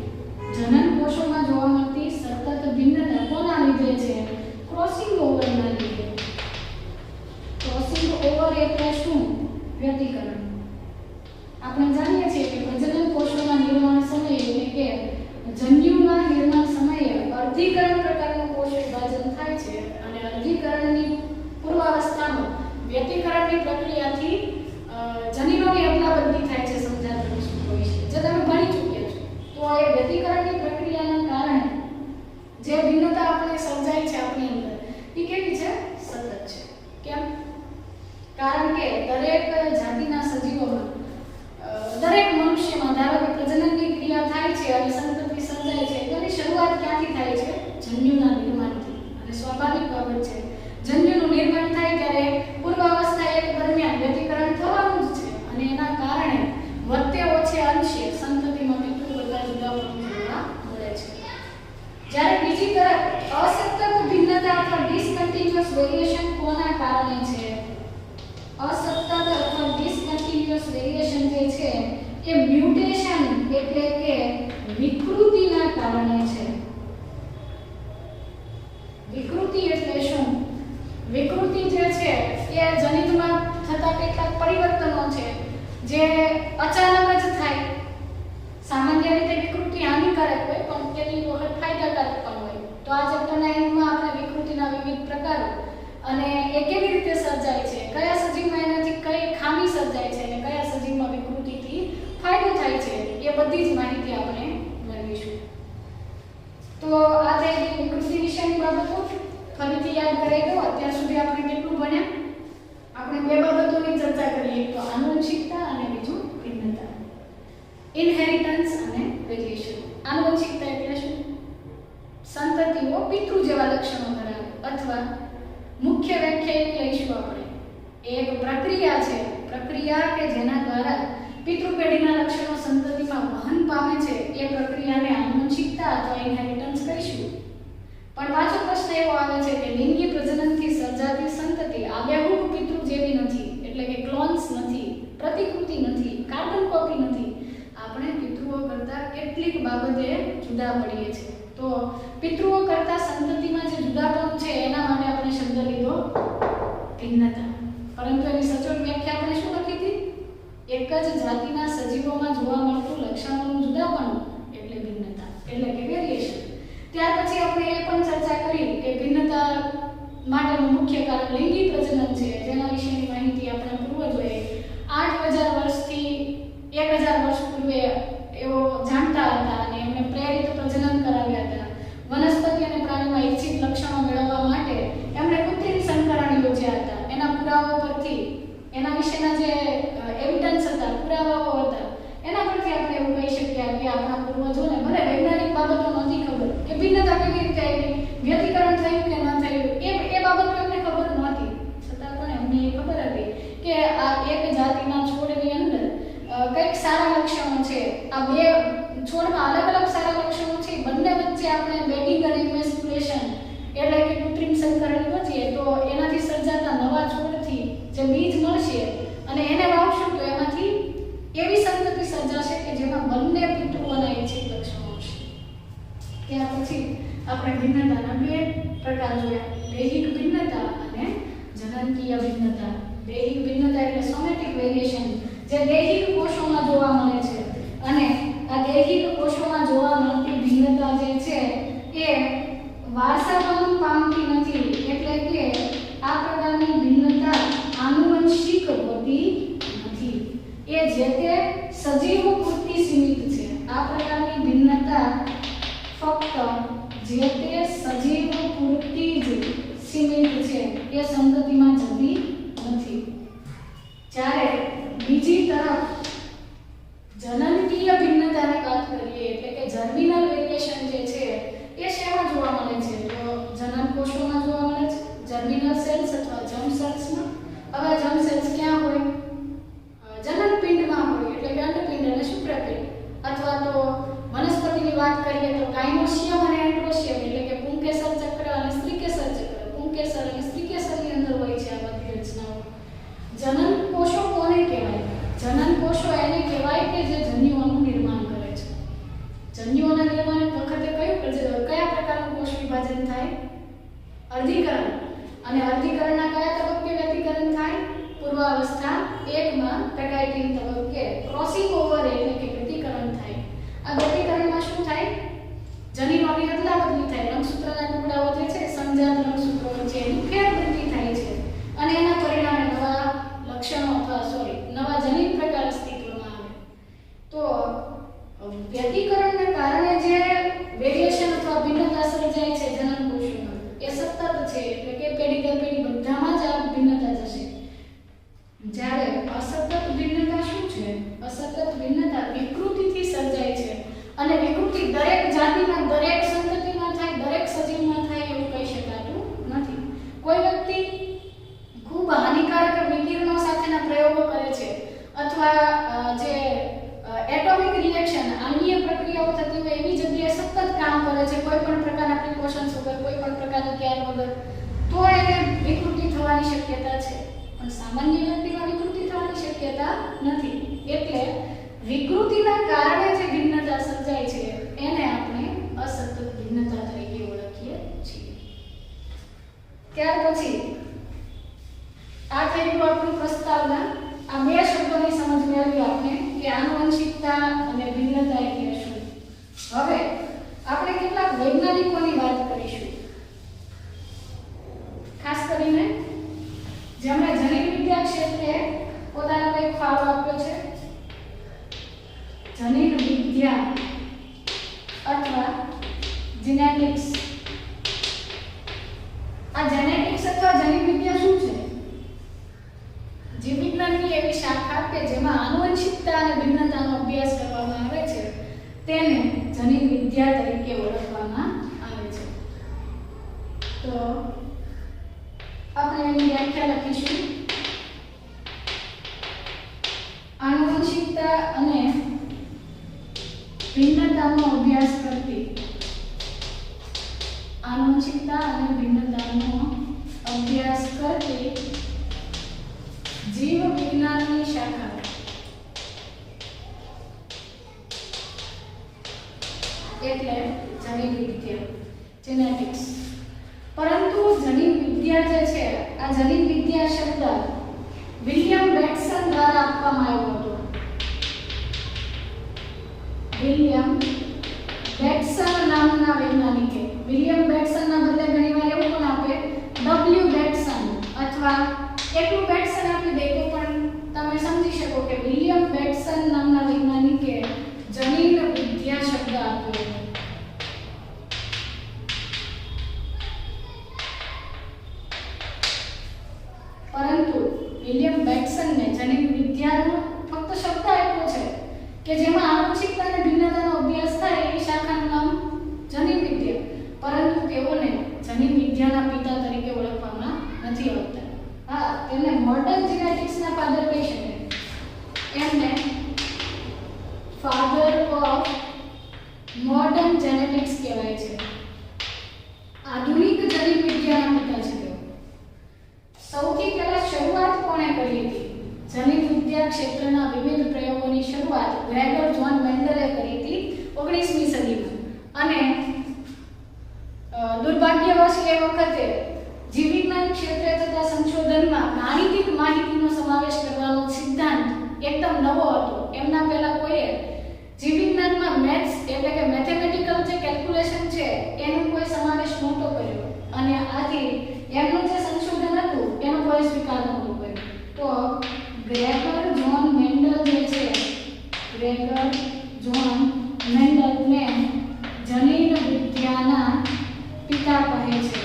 S1: જનનકોષોમાં જોવા મળતી સતત ભિન્નતા કોના લીધે છે? ક્રોસિંગ ઓવરના લીધે. ક્રોસિંગ ઓવર એટલે શું? વ્યતિકરણ. આપણે જાણીએ છીએ કે પ્રજનન કોષોના નિર્માણ સમયે એટલે કે જન્યુના નિર્માણ સમયે અર્ધીકરણ પ્રકારનું કોષ વિભાજન થાય છે અને અર્ધીકરણની પૂર્વાવસ્થામાં વ્યતિકરણની પ્રક્રિયાથી જનીનોની અદલાબદલી થાય છે. સમજાતું સૂત્રો વિશે જે તમે ભણી ચૂક્યા છો. તો એ વ્યતિકરણની પ્રક્રિયાના કારણે જે ભિન્નતા આપણે સર્જાય છે આપણી અંદર એ કેવી છે? સતત છે. કેમ? કારણ કે દરેક જાતિના સજીવોમાં દરેક મનુષ્યમાં ધારો કે પ્રજનનની ક્રિયા થાય છે અને સંતતિ સર્જાય છે તેની શરૂઆત ક્યાંથી થાય છે? જન્યુના નિર્માણથી. અને સ્વાભાવિક બાબત છે, જન્યુનું નિર્માણ થાય ત્યારે પૂર્વાવસ્થા એક દરમિયાન વ્યતિકરણ થવાનું જ છે અને એના કારણે વધતે ઓછે અંશે સંતતિમાં પિતૃ કરતા જુદાપણું જોવા મળે છે. જ્યારે બીજી તરફ અસતત ભિન્નતા અથવા ડિસકન્ટિન્યુઅસ વેરિએશન કોના કારણે છે? અસતત અથવા ડિસકન્ટિન્યુઅસ વેરિએશન જે છે એ મ્યુટેશન એટલે કે વિકૃતિના કારણે છે. વિકૃતિ એટલે શું? વિકૃતિ જે છે એ જનીનમાં થતા કેટલાક પરિવર્તનો છે જે અચાનક જ થાય. સામાન્ય રીતે વિકૃતિ હાનિકારક હોય પણ કેટલીક વખત ફાયદાકારક પણ હોય. તો આ ચેપ્ટરના એન્ડમાં આપણે વિકૃતિના વિવિધ પ્રકારો અને એ કેવી રીતે સર્જાય છે, કયા સજીવમાં એનાથી કઈ ખામી સર્જાય છે અને કયા સજીવમાં વિકૃતિથી ફાયદો થાય છે એ બધી જ માહિતી આપણે મેળવીશું. તો આ થઈ ગઈ વિકૃતિ વિશેની બાબતો. ફરીથી યાદ કરાવી દો, અત્યાર સુધી આપણે કેટલું ભણ્યા? આપણે બે બાબતોની ચર્ચા કરી, એક તો આનુવંશિકતા અને બીજું ભિન્નતા. ઇનહેરિટન્સ અને વેરિએશન. આનુવંશિકતા એટલે શું? સંતતિઓ પિતૃ જેવા લક્ષણો ધરાવે અથવા મુખ્ય વ્યાખ્યા એ લઈશું આપણે એક પ્રક્રિયા છે, પ્રક્રિયા કે જેના દ્વારા પિતૃ પેઢીના લક્ષણો સંતતિમાં વહન પામે છે એ પ્રક્રિયાને આનુવંશિકતા અથવા ઇનહેરિટન્સ કહીશું. પણ પાછો પ્રશ્ન એવો આવે છે કે લિંગી પ્રજનનથી સર્જાતી સંતતિ આબેહૂબ પિતૃ જેવી નથી, એટલે કે ક્લોન્સ નથી, પ્રતિકૃતિ નથી, કાર્બન કોપી નથી. આપણે પિતૃઓ કરતા કેટલીક બાબતે જુદા પડીએ છીએ. તો પિતૃઓ કરતા સંતતિમાં જે જુદાપણું છે એના માટે આપણે શબ્દ લીધો ભિન્નતા. પરંતુ એની સચોટ વ્યાખ્યા આપણે શું લખી હતી? એક જ જાતિના સજીવોમાં જોવા મળતું લક્ષણોનું જુદાપણું એટલે ભિન્નતા, એટલે કે વેરિએશન. ત્યાર પછી આપણે એ પણ ચર્ચા કરી કે ભિન્નતા માટેનું મુખ્ય કારણ લિંગી પ્રજનન છે, જેના વિશેની માહિતી આપણા પૂર્વજોએ 8000 વર્ષથી 1000 વર્ષ પૂર્વે એવો જાણતા હતા અને એમણે પ્રેરિત પ્રજનન કરાવ્યા હતા. વનસ્પતિ અને પ્રાણીમાં ઇચ્છિત લક્ષણો મેળવવા માટે એમણે કૃત્રિમ સંકરણ યોજ્યા હતા. એના પુરાવાઓ પરથી, એના વિશેના જે એવિડન્સ હતા, પુરાવાઓ હતા, એના પરથી આપણે એવું કહી શકીએ કે આપણા પૂર્વજોને ભલે વૈજ્ઞાનિક બાબતો નથી ખબર કે ભિન્નતા કેવી રીતે આવી, વ્યતિકરણ થયું કે ન થયું, એ બાબતો એમને ખબર નહોતી, છતાં પણ એમને એ ખબર હતી કે આ એક જાતિના છોડની અંદર કંઈક સારા લક્ષણો છે, આ બે છોડમાં અલગ અલગ સારા લક્ષણો છે, બંને વચ્ચે આપણે બેડિંગ અને ઇમેસ્ક્યુલેશન એટલે કે કૃત્રિમ સંકરણ યોજીએ તો એનાથી સર્જાતા નવા છોડથી જે બીજ મળશે અને એને વાવશું તો એમાંથી એવી સંતતિ સર્જાશે કે જેમાં બંને પિતૃઓના ઇચ્છિત લક્ષણો હશે. ત્યાર પછી આપણે ભિન્નતાના બે પ્રકાર જોયા: દૈહિક ભિન્નતા અને જનનકીય ભિન્નતા. દૈહિક ભિન્નતા એટલે સોમેટિક જે દૈહિક કોષોમાં જોવા મળે છે અને આ દૈહિક કોષોમાં જોવા મળતી ભિન્નતા જે છે એ વારસાગમન પામતી નથી, એટલે કે આ પ્રકારની ભિન્નતા આનુવંશિક હોતી નથી, એ જે તે સજીવો પૂરતી સીમિત છે। આ પ્રકારની ભિન્નતા ફક્ત જે તે સજીવો પૂરતી જ સીમિત છે, એ સંતતિમાં જતી નથી। જ્યારે બીજી તરફ જનનકીય ભિન્નતાની વાત કરીએ એટલે કે જર્મિનલ વેરિએશન જે છે એ શેમાં જોવા મળે છે? તો જનન કોષોમાં જોવા મળે છે, જર્મિનલ સેલ્સ અથવા જર્મ સેલ્સમાં। હવે જર્મ સેલ્સ ક્યાં હોય? જનન પિંડમાં હોય, એટલે કે અંડપિંડ અને શુક્રપિંડ, અથવા તો વનસ્પતિની વાત કરીએ તો ગાયનોસિયમ અને એન્ડ્રોસિયમ, એટલે કે પુંકેસર ચક્ર અને સ્ત્રીકેસર ચક્ર, પુંકેસર અને સ્ત્રીકેસરની અંદર હોય છે આ બધી રચનાઓ। જનન કોષો કોને કહેવાય? જનન કોષો એને કહેવાય કે જે જન્યુઓનું નિર્માણ કરે છે। જન્યુઓના નિર્માણ વખતે કયા પ્રકારનું કોષ વિભાજન થાય? અર્ધીકરણ। અને અર્ધીકરણના કયા તબક્કે વ્યતિકરણ થાય? પૂર્વાવસ્થા 1 માં પેગાઇટિન તબક્કે ક્રોસિંગ ઓવર એટલે કે વ્યતિકરણ થાય। આ વ્યતિકરણમાં શું થાય? જનીનોની અદલાબદલી થાય, રંગસૂત્રના ટુકડાઓ જે છે સંજાત રંગસૂત્રો વચ્ચે એની ફેરબદલી થાય છે અને એના પરિણામે નવા લક્ષણો અથવા નવા જનીન પ્રકાર અસ્તિત્વમાં આવે। તો વ્યતિકરણના કારણે જે વેરિએશન અથવા ભિન્નતા સર્જાય છે જનન કોષોમાં એ સતત છે, એટલે કે પેઢી દર પેઢી બધામાં જ આ ભિન્નતા જશે। જ્યારે અસતત ભિન્નતા શું છે? અસતત ભિન્નતા વિકૃતિથી સર્જાય છે અને વિકૃતિ દરેક જાતિમાં, દરેક સંતતિમાં થાય, દરેક સજીવમાં થાય એવું કહી શકાતું નથી। કોઈ વ્યક્તિ ખૂબ હાનિકારક વિકિરણો સાથેના પ્રયોગો કરે છે અથવા જે એટોમિક રિએક્શન આણ્વીય પ્રક્રિયાઓ થતી હોય એવી જગ્યાએ સતત કામ કરે છે કોઈ પણ પ્રકારના પ્રિકોશન્સ વગર, કોઈ પણ પ્રકારની કેર વગર, તો એને વિકૃતિ થવાની શક્યતા છે, પણ સામાન્ય વ્યક્તિમાં વિકૃતિ થવાની શક્યતા નથી। એટલે વિકૃતિના કારણે જે ભિન્નતા સર્જાય છે એને આપણે અસતત ભિન્નતા તરીકે ઓળખીએ છીએ। ત્યાર પછી આ થઈ ગયું આપણું પ્રસ્તાવના। આ બે શબ્દોની સમજ મેળવી આપણે કે આનુવંશિકતા અને ભિન્નતા એટલે શું। હવે આપણે કેટલાક વૈજ્ઞાનિકોની વાત કરીશું, ખાસ કરીને જેમણે જનીન વિદ્યા ક્ષેત્રે પોતાનો કંઈક ફાળો આપ્યો છે। જનીન વિદ્યા અથવા જીનેટિક્સ। આ જેનેટિક્સ અથવા જનીન વિદ્યા શું છે? જીવવિજ્ઞાનની એવી શાખા કે જેમાં આનુવંશિકતા અને ભિન્નતાનો અભ્યાસ કરવામાં આવે છે તેને જનીન વિદ્યા તરીકે ઓળખવામાં આવે છે। તો આપણે એની વ્યાખ્યા લખીશું। આનુવંશિકતા અને ભિન્નતાનો અભ્યાસ કરતી, આનુવંશિકતા અને ભિન્નતાનો અભ્યાસ કરતી જીવ વિજ્ઞાનની શાખા એટલે જનીન વિદ્યા, જેનેટિક્સ। પરંતુ જનીન વિદ્યા જે છે આ જનીન વિદ્યા શબ્દ વિલિયમ બેટ્સન દ્વારા આપવામાં આવ્યો હતો। વિલિયમ બેટ્સન નામના વૈજ્ઞાનિકે, વિલિયમ બેટ્સનના બદલે ઘણીવાર એવું પણ આપે ડબલ્યુ બેટ્સન અથવા એટલું બેટ્સન આપી દે તો પણ તમે સમજી શકો કે વિલિયમ બેટ્સન નામના વૈજ્ઞાનિકે જનીન વિદ્યા શબ્દ આપ્યો છે। પરંતુ વિલિયમ બેટ્સનને જનીન વિદ્યાનો ફક્ત શબ્દ આપ્યો છે કે જેમાં આનુવંશિકતા અને ભિન્નતાનો અભ્યાસ થાય એવી શાખાનું નામ જનીન વિદ્યા, પરંતુ તેઓને જનીન વિદ્યાના પિતા તરીકે ઓળખવામાં નથી આવતા। હા, તેમને મોડર્ન જીનેટિક્સના ફાધર કહી શકાય। એમને ફાધર ઓફ મોડર્ન જેનેટિક્સ કહેવાય છે। આધુનિક જનીન વિદ્યાના પિતા છે તેઓ। સૌથી પહેલા શરૂઆત કોણે કરી હતી? જનીન વિદ્યા ક્ષેત્રના વિવિધ પ્રયોગોની શરૂઆત ગ્રેગર જોન મેન્ડલે કરી હતી 19મી સદીમાં અને દુર્ભાગ્યવશ એ વખતે જીવવિજ્ઞાન ક્ષેત્રે થતા સંશોધનમાં ગાણિતિક માહિતીનો સમાવેશ કરવાનો સિદ્ધાંત એકદમ ગ્રેગર જોન મેન્ડલ જે છે, ગ્રેગર જોન મેન્ડલને જનીન વિદ્યાના પિતા કહે છે.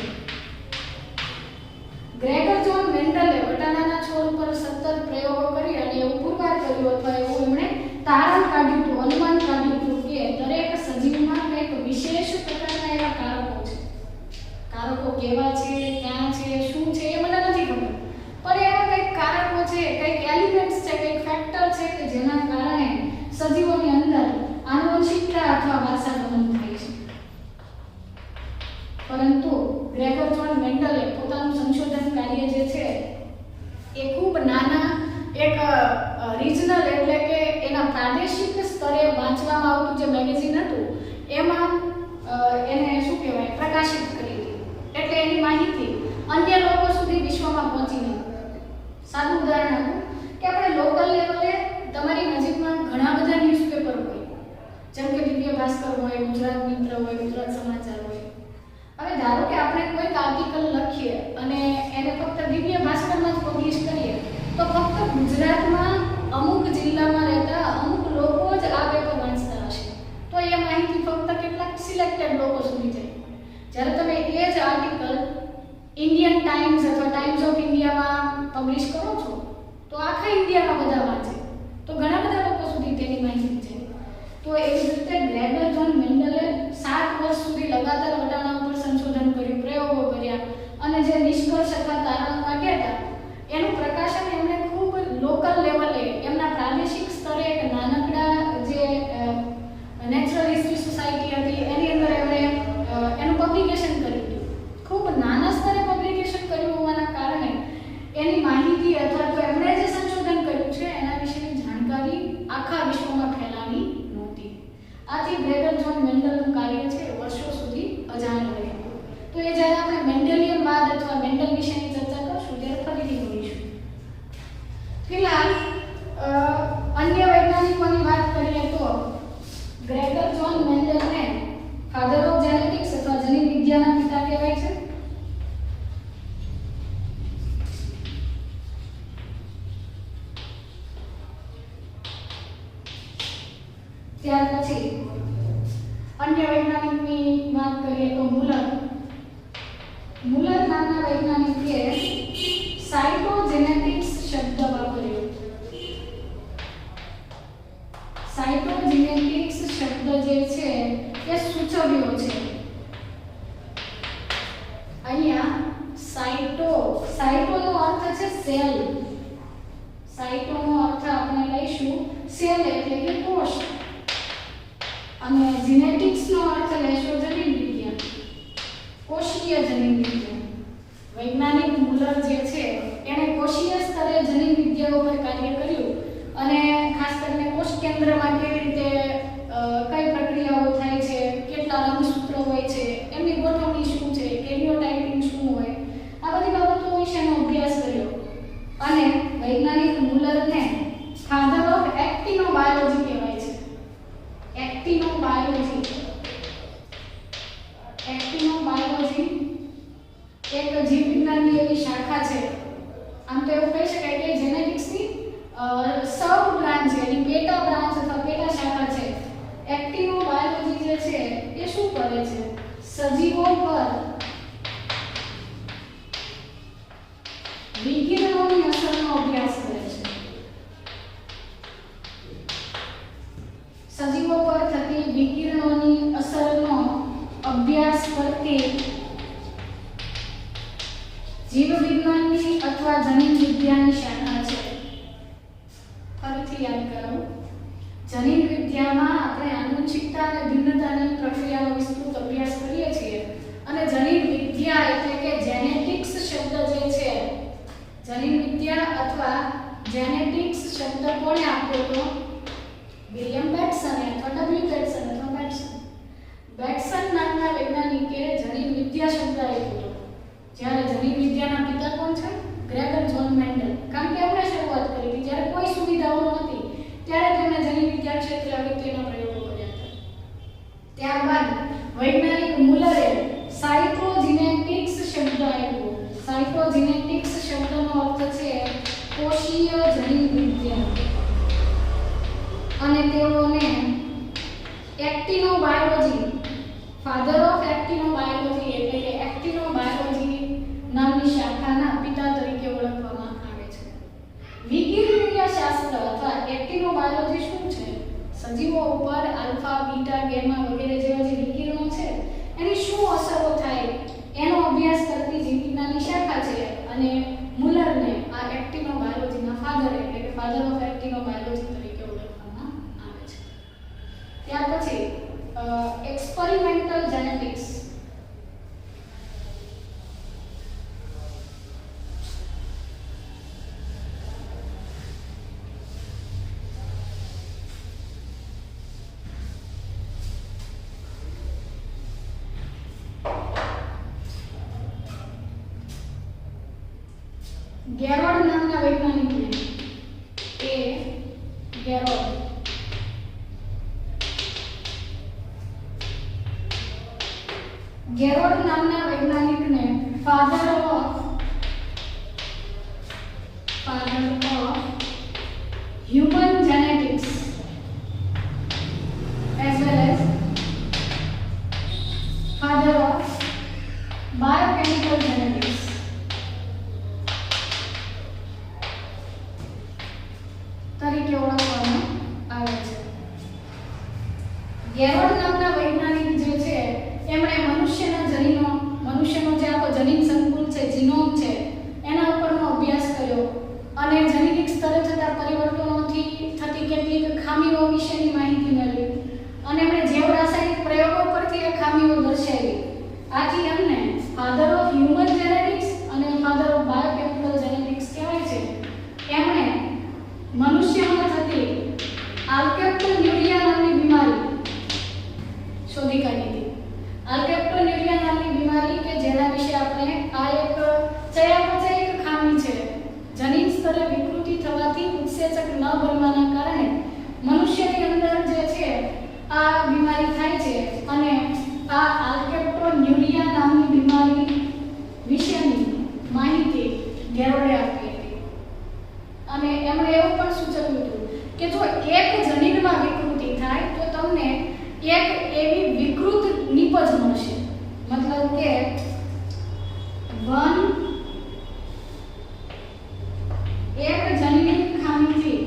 S1: ગ્રેગર જોન મેન્ડલે વટાણાના છોડ પર સતત પ્રયોગો કરી અને એવું પુરવાર કર્યું અથવા એવું એમણે તારણ કાઢ્યું હતું, અનુમાન કાઢ્યું હતું કે દરેક સજીવમાં કંઈક વિશેષ પ્રકારના એવા કારકો છે. કારકો કેવા છે, ક્યાં છે, શું છે એ મને નથી ખબર, પણ એવા કંઈક કારકો છે, કંઈક એલિમેન્ટ્સ છે, કંઈક ફેક્ટર છે કે જેના કારણે સજીવોની અંદર આનુવંશિકતા અથવા વારસાગમન થાય છે. પરંતુ ગ્રેગર જોન મેન્ડલે પોતાનું સંશોધન કાર્ય જે છે એ ખૂબ નાના એક રિજનલ એટલે કે એના પ્રાદેશિક સ્તરે વાંચવામાં આવતું જે મેગેઝિન હતું એમાં એને શું કહેવાય પ્રકાશિત કરી હતી. એટલે એની માહિતી અન્ય લોકો સુધી વિશ્વમાં પહોંચી નહીં. સાદું ઉદાહરણ આપું કે આપણે લોકલ લેવલે તમારી નજીકમાં ઘણા બધા ન્યૂઝપેપર હોય, જેમ કે દિવ્ય ભાસ્કર હોય, ગુજરાત મિત્ર હોય, ગુજરાત સમાચાર હોય. હવે ધારો કે આપણે કોઈક આર્ટિકલ લખીએ અને એને ફક્ત દિવ્ય ભાસ્કરમાં જ પબ્લિશ કરીએ તો ફક્ત ગુજરાતમાં અમુક જિલ્લામાં રહેતા અમુક લોકો જ આ પેપર વાંચતા હશે, તો એ માહિતી ફક્ત કેટલાક સિલેક્ટેડ લોકો સુધી જાય. જ્યારે તમે એ જ આર્ટિકલ ઇન્ડિયન ટાઈમ્સ અથવા ટાઈમ્સ ઓફ ઇન્ડિયામાં પબ્લિશ કરો છો તો આખા ઇન્ડિયામાં બધા વાંચે, તો ઘણા બધા લોકો સુધી તેની માહિતી છે. તો એવી રીતે ગ્રેગર જોન મેન્ડલે 7 વર્ષ સુધી લગાતાર વટાણા ઉપર સંશોધન કર્યું, પ્રયોગો કર્યા અને જે નિષ્કર્ષ અથવા તારણ કાઢ્યા હતા એનું પ્રકાશન એમણે ખૂબ લોકલ લેવલે એમના પ્રાદેશિક સ્તરે એક નાનકડા જે નેચરલ હિસ્ટ્રી સોસાયટી હતી એની અંદર એમણે એનું પબ્લિકેશન કર્યું. ખૂબ નાના સ્તરે પબ્લિકેશન કર્યું હોવાના કારણે એની માહિતી અથવા તો એમણે જે સંશોધન કર્યું છે એના વિશેની જાણકારી આખા વિશ્વમાં ફેલાવી નહોતી. આથી ગ્રેગર જોન મેન્ડલનું કાર્ય છે વર્ષો સુધી અજાણ્યું રહ્યું. તો એ જ્યારે આપણે મેન્ડેલિયન વાદ અથવા મેન્ડલ વિશેની ચર્ચા કરશું ત્યારે ફરીથી મળીશું. ફિલહાલ અન્ય વૈજ્ઞાનિકોની વાત કરીએ તો ગ્રેગર જોન મેન્ડલને ફાધર ઓફ જેનેટિક્સ અથવા જનીન વિદ્યાના પિતા કહેવાય છે. ત્યાર પછી અન્ય વૈજ્ઞાનિકની વાત કરીએ તો મુલર નામના વૈજ્ઞાનિકે સાયટોજેનેટિક્સ શબ્દ વાપર્યો. સાયટોજેનેટિક્સ શબ્દ જે છે એ સૂચવ્યો છે અહીંયા સાયટોનો અર્થ છે સેલ. સાયટોનો અર્થ આપણે લઈશું સેલ એટલે કે કોષ અને જીનેટિક્સનો અર્થ લેશો જનીન વિજ્ઞાન, કોષીય જનીન વિજ્ઞાન. વૈજ્ઞાનિક મુલર જે છે એણે કોષીય સ્તરે જનીન વિદ્યા ઉપર કાર્ય કર્યું અને ખાસ કરીને કોષ કેન્દ્રમાં કેવી રીતે કઈ પ્રક્રિયાઓ થાય છે, કેટલા રંગસૂત્રો હોય છે, એમની ગોઠવણી શું છે, કેરિયોટાઇપિંગ શું હોય, આ બધી બાબતો વિશેનો અભ્યાસ કર્યો. અને વૈજ્ઞાનિક મુલરને ફાધર ઓફ એક્ટિનોબાયોલોજી કહેવાય છે. એક્ટિનોબાયોલોજી એક જીવ વિજ્ઞાનની એવી શાખા છે. આમ તો એવું કહી શકાય કે જેનેટિક્સની સબ બ્રાન્ચ છે, એની પેટા બ્રાન્ચ અથવા પેટા શાખા છે. એક્ટિનોબાયોલોજી જે છે એ શું કરે છે? સજીવો પર વિકિરણોની અસરનો અભ્યાસ કરે છે. સજીવો પર થતી વિકિરણોની અસરનો અભ્યાસ કરતી જીવ વિજ્ઞાનની અથવા જનીન વિદ્યાની શાખા છે. ફરીથી યાદ કરો, જનીન વિદ્યામાં આપણે આનુવંશિકતા અને ભિન્નતાની પ્રક્રિયાનો વિસ્તૃત અભ્યાસ કરીએ છીએ અને જનીન વિદ્યા એટલે કે જેનેટિક્સ શબ્દ જે છે, જનીન વિદ્યા અથવા જેનેટિક્સ શબ્દ કોણે આપ્યો હતો? વિલિયમ બેટ્સને અથવા ડબલ્યુ બેટ્સન અથવા બેટ્સન નામના વૈજ્ઞાનિકે જનીન વિદ્યા શબ્દ આપ્યો હતો. જ્યારે જનીન વિદ્યાના પિતા કોણ છે? Gregor John Mendel. કારણ કે એમણે શરૂઆત કરી હતી જ્યારે કોઈ સુવિધાઓ નહોતી ત્યારે તેમણે જનીન વિદ્યા ક્ષેત્રે અગત્યના પ્રયોગો કર્યા હતા. ત્યારબાદ વૈજ્ઞાનિક મુલરે સાયટોજેનેટિક્સ શબ્દ આપ્યો. સાયટોજેનેટિક્સ શબ્દનો અર્થ છે કોષીય જનીન વિજ્ઞાન અને તેઓને એક્ટિનોબાયોલોજી, ફાધર ઓફ એક્ટિનોબાયોલોજી એટલે કે એક્ટિનોબાયોલોજી નામની શાખાના પિતા તરીકે ઓળખવામાં આવે છે. વિકિપીડિયા શાસ્ત્ર અથવા એક્ટિનોબાયોલોજી શું છે? સજીવો ઉપર આલ્ફા, બીટા, ગામા વગેરે જેવા જે વિકિરણો છે એની શું અસરો થાય એનો અભ્યાસ કરતી જીવવિજ્ઞાનની શાખા છે અને મુલરને આ એક્ટિનોબાયોલોજીના ફાધર એટલે કે ફાધર ઓફ એક્ટિનોબાયોલોજી તરીકે ઓળખવામાં આવે છે. ત્યાર પછી એક્સપેરિમેન્ટલ જેનેટિક્સ. ગેરોડ નામના વૈજ્ઞાનિકને ગેરોડ નામના વૈજ્ઞાનિકને father of human genetics as well as father of biochemical genetics તરીકે ઓળખવામાં આવે છે. ગેરોડ નામના વૈજ્ઞાનિક જે છે એમણે મનુષ્યનો જે આખો જનીન સંકુલ છે, જીનોમ છે એના ઉપરનો અભ્યાસ કર્યો અને જનીનિક સ્તરે થતા પરિવર્તનોથી થતી કેટલીક ખામીઓ વિશેની માહિતી મેળવી અને એમણે જૈવ રાસાયણિક પ્રયોગો પરથી એ ખામીઓ દર્શાવી. આથી એમને ફાધર ઓફ હ્યુમન જેનેટિક્સ અને ફાધર ઓફ બાયોકેમિકલ જેનેટિક્સ કહેવાય છે. એમણે મનુષ્યમાં થતી આલ્કેપ્ટોન્યુરિયા નામની બીમારી શોધી કાઢી હતી. આલ્કેપ્ટોન્યુરિયા નામની બીમારી કે જેના વિશે આપણે આ એક ચયાપચયિક ખામી છે, જનીન સ્તરે વિકૃતિ થવાથી ઉત્સેચક ન બનવાના કારણે મનુષ્યની અંદર જે છે આ બીમારી થાય છે અને આ આલ્કેપ્ટોન્યુરિયા નામની બીમારી વિશેની માહિતી ગેરોડે આપી હતી. અને એમણે એવું પણ સૂચવ્યું હતું કે જો એક જનીનમાં વિકૃતિ થાય તો તમને એક એવી વિકૃત નિપજ મળશે, મતલબ કે એક જનીનિક ખામીથી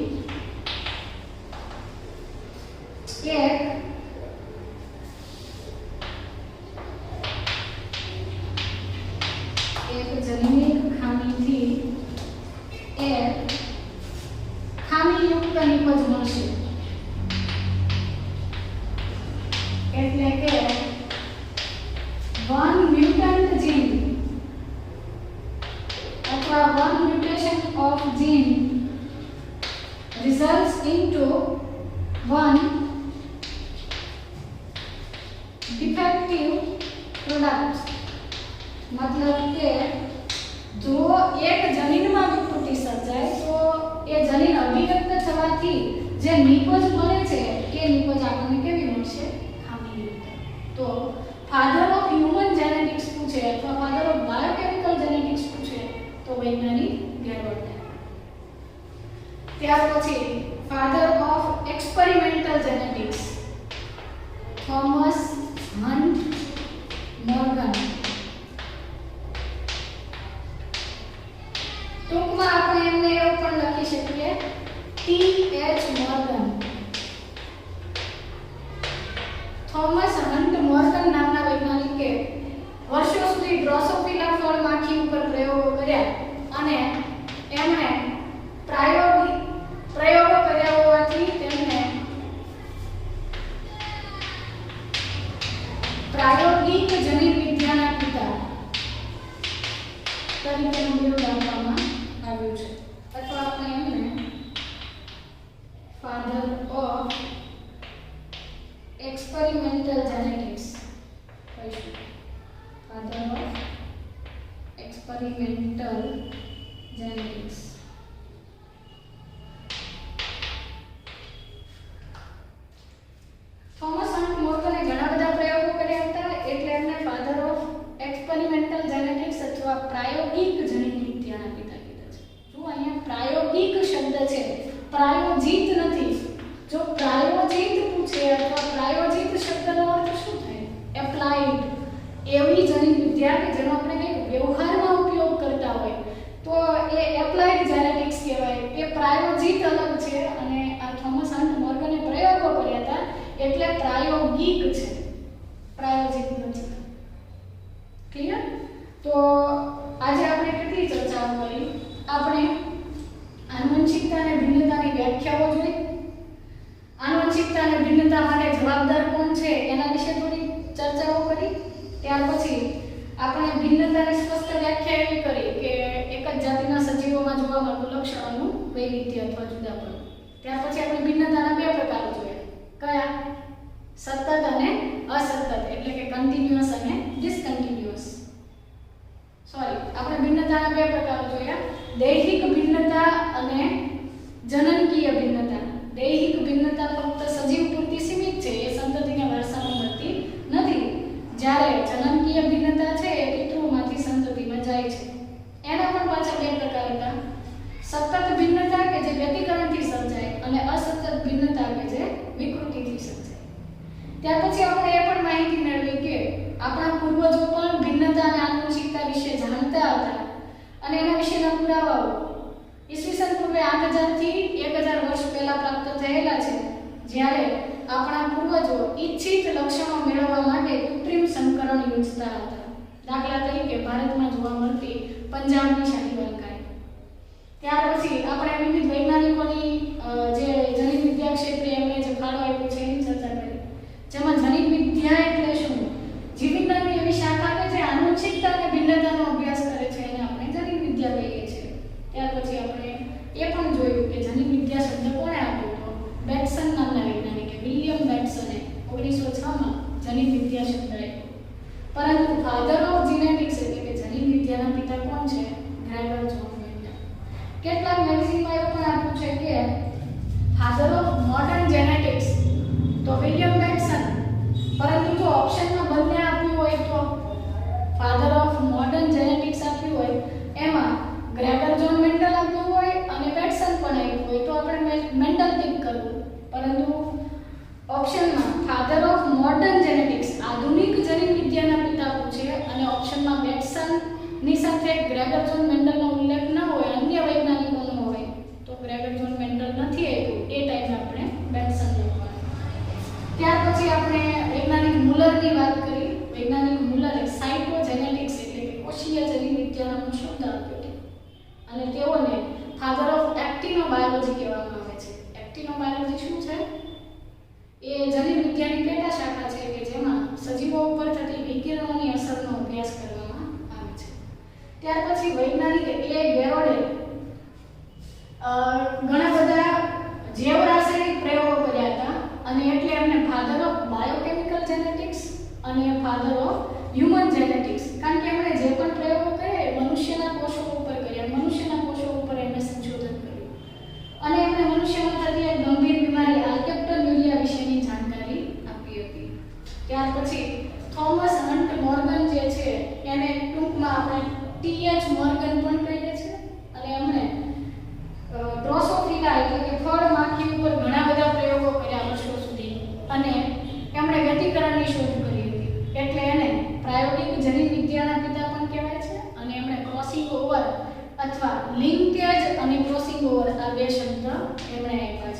S1: એક જનીનિક ખામીથી એક ખામીયુક્ત નિપજ મળશે. એટલે કે one mutant gene અથવા one mutation of gene results into one defective product. मतलब કે જો એક જનીનમાં વિકૃતિ સર્જાય તો એ જનીન અભિવ્યક્ત થવાથી જે નિપજ મળે છે એ નિપજ આપણને કેવી મળશે? ખામીયુક્ત. તો ફાધર ઓફ હ્યુમન જેનેટિક્સ પૂછે અથવા ફાધર ઓફ બાયોકેમિકલ જેનેટિક્સ પૂછે તો વૈજ્ઞાનિક ગેરોડ. ત્યાર પછી father of experimental genetics Thomas hunt Morgan. ટૂંકમાં આપણે એમને એવું પણ લખી શકીએ ટી.એચ. મોર્ગન. થોમસ હન્ટ મોર્ગન નામના વૈજ્ઞાનિકે વર્ષો સુધી ડ્રોસોફિલા ફળ માખી ઉપર પ્રયોગો કર્યા અને એમણે પ્રયોગો કર્યા હોવાથી તેમને પ્રાયોગિક જનીન વિદ્યાના પિતા તરીકેનું બિરુદ આપવામાં આવ્યું છે. અથવા આપણે એમને ફાધર ઓફ experimental genetics કહીશું. father of experimental genetics. Thomas Hunt મોર્ગને ઘણા બધા પ્રયોગો કર્યા હતા એટલે એમને ફાધર ઓફ એક્સપેરિમેન્ટલ જેનેટિક્સ અથવા પ્રાયોગિક જનીન વિદ્યાના પિતા કીધા છે. જો અહીંયા પ્રાયોગિક શબ્દ છે અથવા પ્રાયોજિત શબ્દનો અર્થ શું થાય? એપ્લાઇડ. એવી જનીન વિદ્યા કે જેનો આપણે કંઈક વ્યવહારમાં ઉપયોગ કરતા હોય તો એ એપ્લાઇડ જેનેટિક્સ કહેવાય. એ પ્રાયોજિત અલગ છે અને આ થોમસ હન્ટ મોર્ગને પ્રયોગો કર્યા હતા એટલે પ્રાયોગિક છે, પ્રાયોજિત નથી. ક્લિયર? તો આજે આપણે કેટલી ચર્ચાઓ કરી? આપણે આનુવંશિકતા અને ભિન્નતાની વ્યાખ્યાઓ જોઈ, આનુવંશિકતા અને ભિન્નતા માટે જવાબદાર કોણ છે એના વિશે થોડી ચર્ચાઓ કરી. ત્યાર પછી આપણે ભિન્નતાની સ્પષ્ટ વ્યાખ્યા એવી કરી કે એક જ જાતિના સજીવોમાં જોવા મળતું લક્ષણોનું વૈવિધ્ય અથવા જુદાપણું. ત્યાર પછી આપણે ભિન્નતાના બે પ્રકારો જોયા. કયા? સતત અને અસતત, એટલે કે કન્ટિન્યુઅસ અને ડિસકન્ટિન્યુઅસ. આપણે ભિન્નતાના બે પ્રકારો જોયા. દૈહિક ભિન્નતા અને જનનકીય ભિન્નતા. દૈહિક ભિન્નતા ફક્ત સજીવ પૂરતી સીમિત છે, એ સંતતિને વારસામાં મળતી નથી. જ્યારે જનનકીય ભિન્નતા છે એ પિતૃમાંથી સંતતિમાં જાય છે. એના પણ પાછા બે પ્રકાર હતા. સતત ભિન્નતા કે જે વ્યતિકરણથી સર્જાય અને અસતત ભિન્નતા કે જે વિકૃતિથી સર્જાય. ત્યાર પછી આપણે એ પણ માહિતી મેળવી કે આપણા પૂર્વજો પણ ભિન્નતા અને આનુવંશિકતા વિશે જાણતા હતા અને એના વિશેના પુરાવાઓ ઈસવીસન પૂર્વે 8000 થી 1000 વર્ષ પહેલા પ્રાપ્ત થયેલા છે, જ્યારે આપણા પૂર્વજો ઈચ્છિત લક્ષણો મેળવવા માટે કૃત્રિમ સંકરણ યોજતા હતા. દાખલા તરીકે ભારતમાં જોવા મળતી પંજાબની શાહીવાલ ગાય. ત્યાર પછી આપણે વિવિધ વૈજ્ઞાનિકોની જે જનીન વિદ્યા ક્ષેત્રે એમણે જે ફાળો આપ્યો છે એની ચર્ચા કરી, જેમાં જનીન વિદ્યા એટલે શું? જીવવિજ્ઞાનની એવી શાખા કે જે આનુવંશિકતા અને ભિન્નતાનો અભ્યાસ કરે છે એને આપણે જનીન વિદ્યા કહીએ છીએ. ત્યાર પછી આપણે એ પણ જોયું કે જનીન વિદ્યા શબ્દ કોણે આપ્યો હતો? બેટ્સન નામના વૈજ્ઞાનિકે, વિલિયમ બેટ્સને 1906 માં જનીન વિદ્યા શબ્દ આપ્યો. પરંતુ ફાધર ઓફ જીનેટિક્સ એટલે કે જનીન વિદ્યાના પિતા કોણ છે? Gregor John Mendel. કેટલાક મેગેઝિનમાં એવું પણ આપ્યું છે કે ફાધર ઓફ મોડર્ન જેનેટિક્સ તો વિલિયમ બેટ્સન, પરંતુ જો ઓપ્શનમાં બંને આપ્યું હોય તો ફાધર ઓફ મોડર્ન જેનેટિક્સ આપ્યું હોય એમાં ગ્રેગર જોન મેન્ડલ આપ્યું હોય અને બેટ્સન પણ આપ્યું હોય તો આપણે મેન્ડલ પિક કરવું. પરંતુ ઓપ્શનમાં ફાધર ઓફ મોડર્ન જેનેટિક્સ આધુનિક જનીન વિદ્યાના પિતા પૂછે અને ઓપ્શનમાં બેટ્સન ની સાથે ગ્રેગર જોન મેન્ડલનો ઉલ્લેખ ન હોય, અન્ય વૈજ્ઞાનિકોનો હોય તો ગ્રેગર જોન મેન્ડલ નથી આપ્યું એ ટાઈમે આપણે બેટ્સન લખવાનું. ત્યાર પછી આપણે વૈજ્ઞાનિક મુલરની વાત કરી. વૈજ્ઞાનિક મુલરે સાયટોજેનેટિક્સ એટલે કે કોષીય જનીન વિદ્યાનો શબ્દ આપ્યો અને તેઓને ફાધર ઓફ એક્ટિનોબાયોલોજી કહેવામાં આવે છે. એક્ટિનોબાયોલોજી શું છે? એ જનીન વિદ્યાની પેટા શાખા છે કે જેમાં સજીવો ઉપર થતી વિકિરણોની અસરનો અભ્યાસ કરવામાં આવે છે. ત્યાર પછી વૈજ્ઞાનિક એ ગેરોડે ઘણા બધા જૈવ રાસાયણિક પ્રયોગો કર્યા હતા અને એટલે એમને ફાધર ઓફ બાયોકેમિકલ જેનેટિક્સ અને ફાધર ઓફ હ્યુમન જેનેટિક્સ, કારણ કે એમણે જે પણ પ્રયોગો કર્યા મનુષ્યના કોષો ઉપર કર્યા, મનુષ્યના કોષો ઉપર એમણે સંશોધન કર્યું અને એમણે મનુષ્યમાં થતી એક ગંભીર બીમારી આલ્કેપ્ટોન્યુરિયા વિશેની જાણકારી આપી હતી. ત્યાર પછી થોમસ હન્ટ મોર્ગન જે છે એને ટૂંકમાં આપણે ટીએચ મોર્ગન પણ કહીએ છીએ અને એમણે ડ્રોસોફિલા એટલે કે ફળ માખી ઉપર ઘણા બધા પ્રયોગો કર્યા વર્ષો સુધી અને એમણે વ્યતિકરણની શોધ કરી હતી, એટલે એને પ્રાયોગિક જનીન વિદ્યાના પિતા પણ કહેવાય છે અને એમણે ક્રોસિંગ ઓવર અથવા લિંકેજ અને ક્રોસિંગ ઓવર આ બે શબ્દ એમણે આપ્યા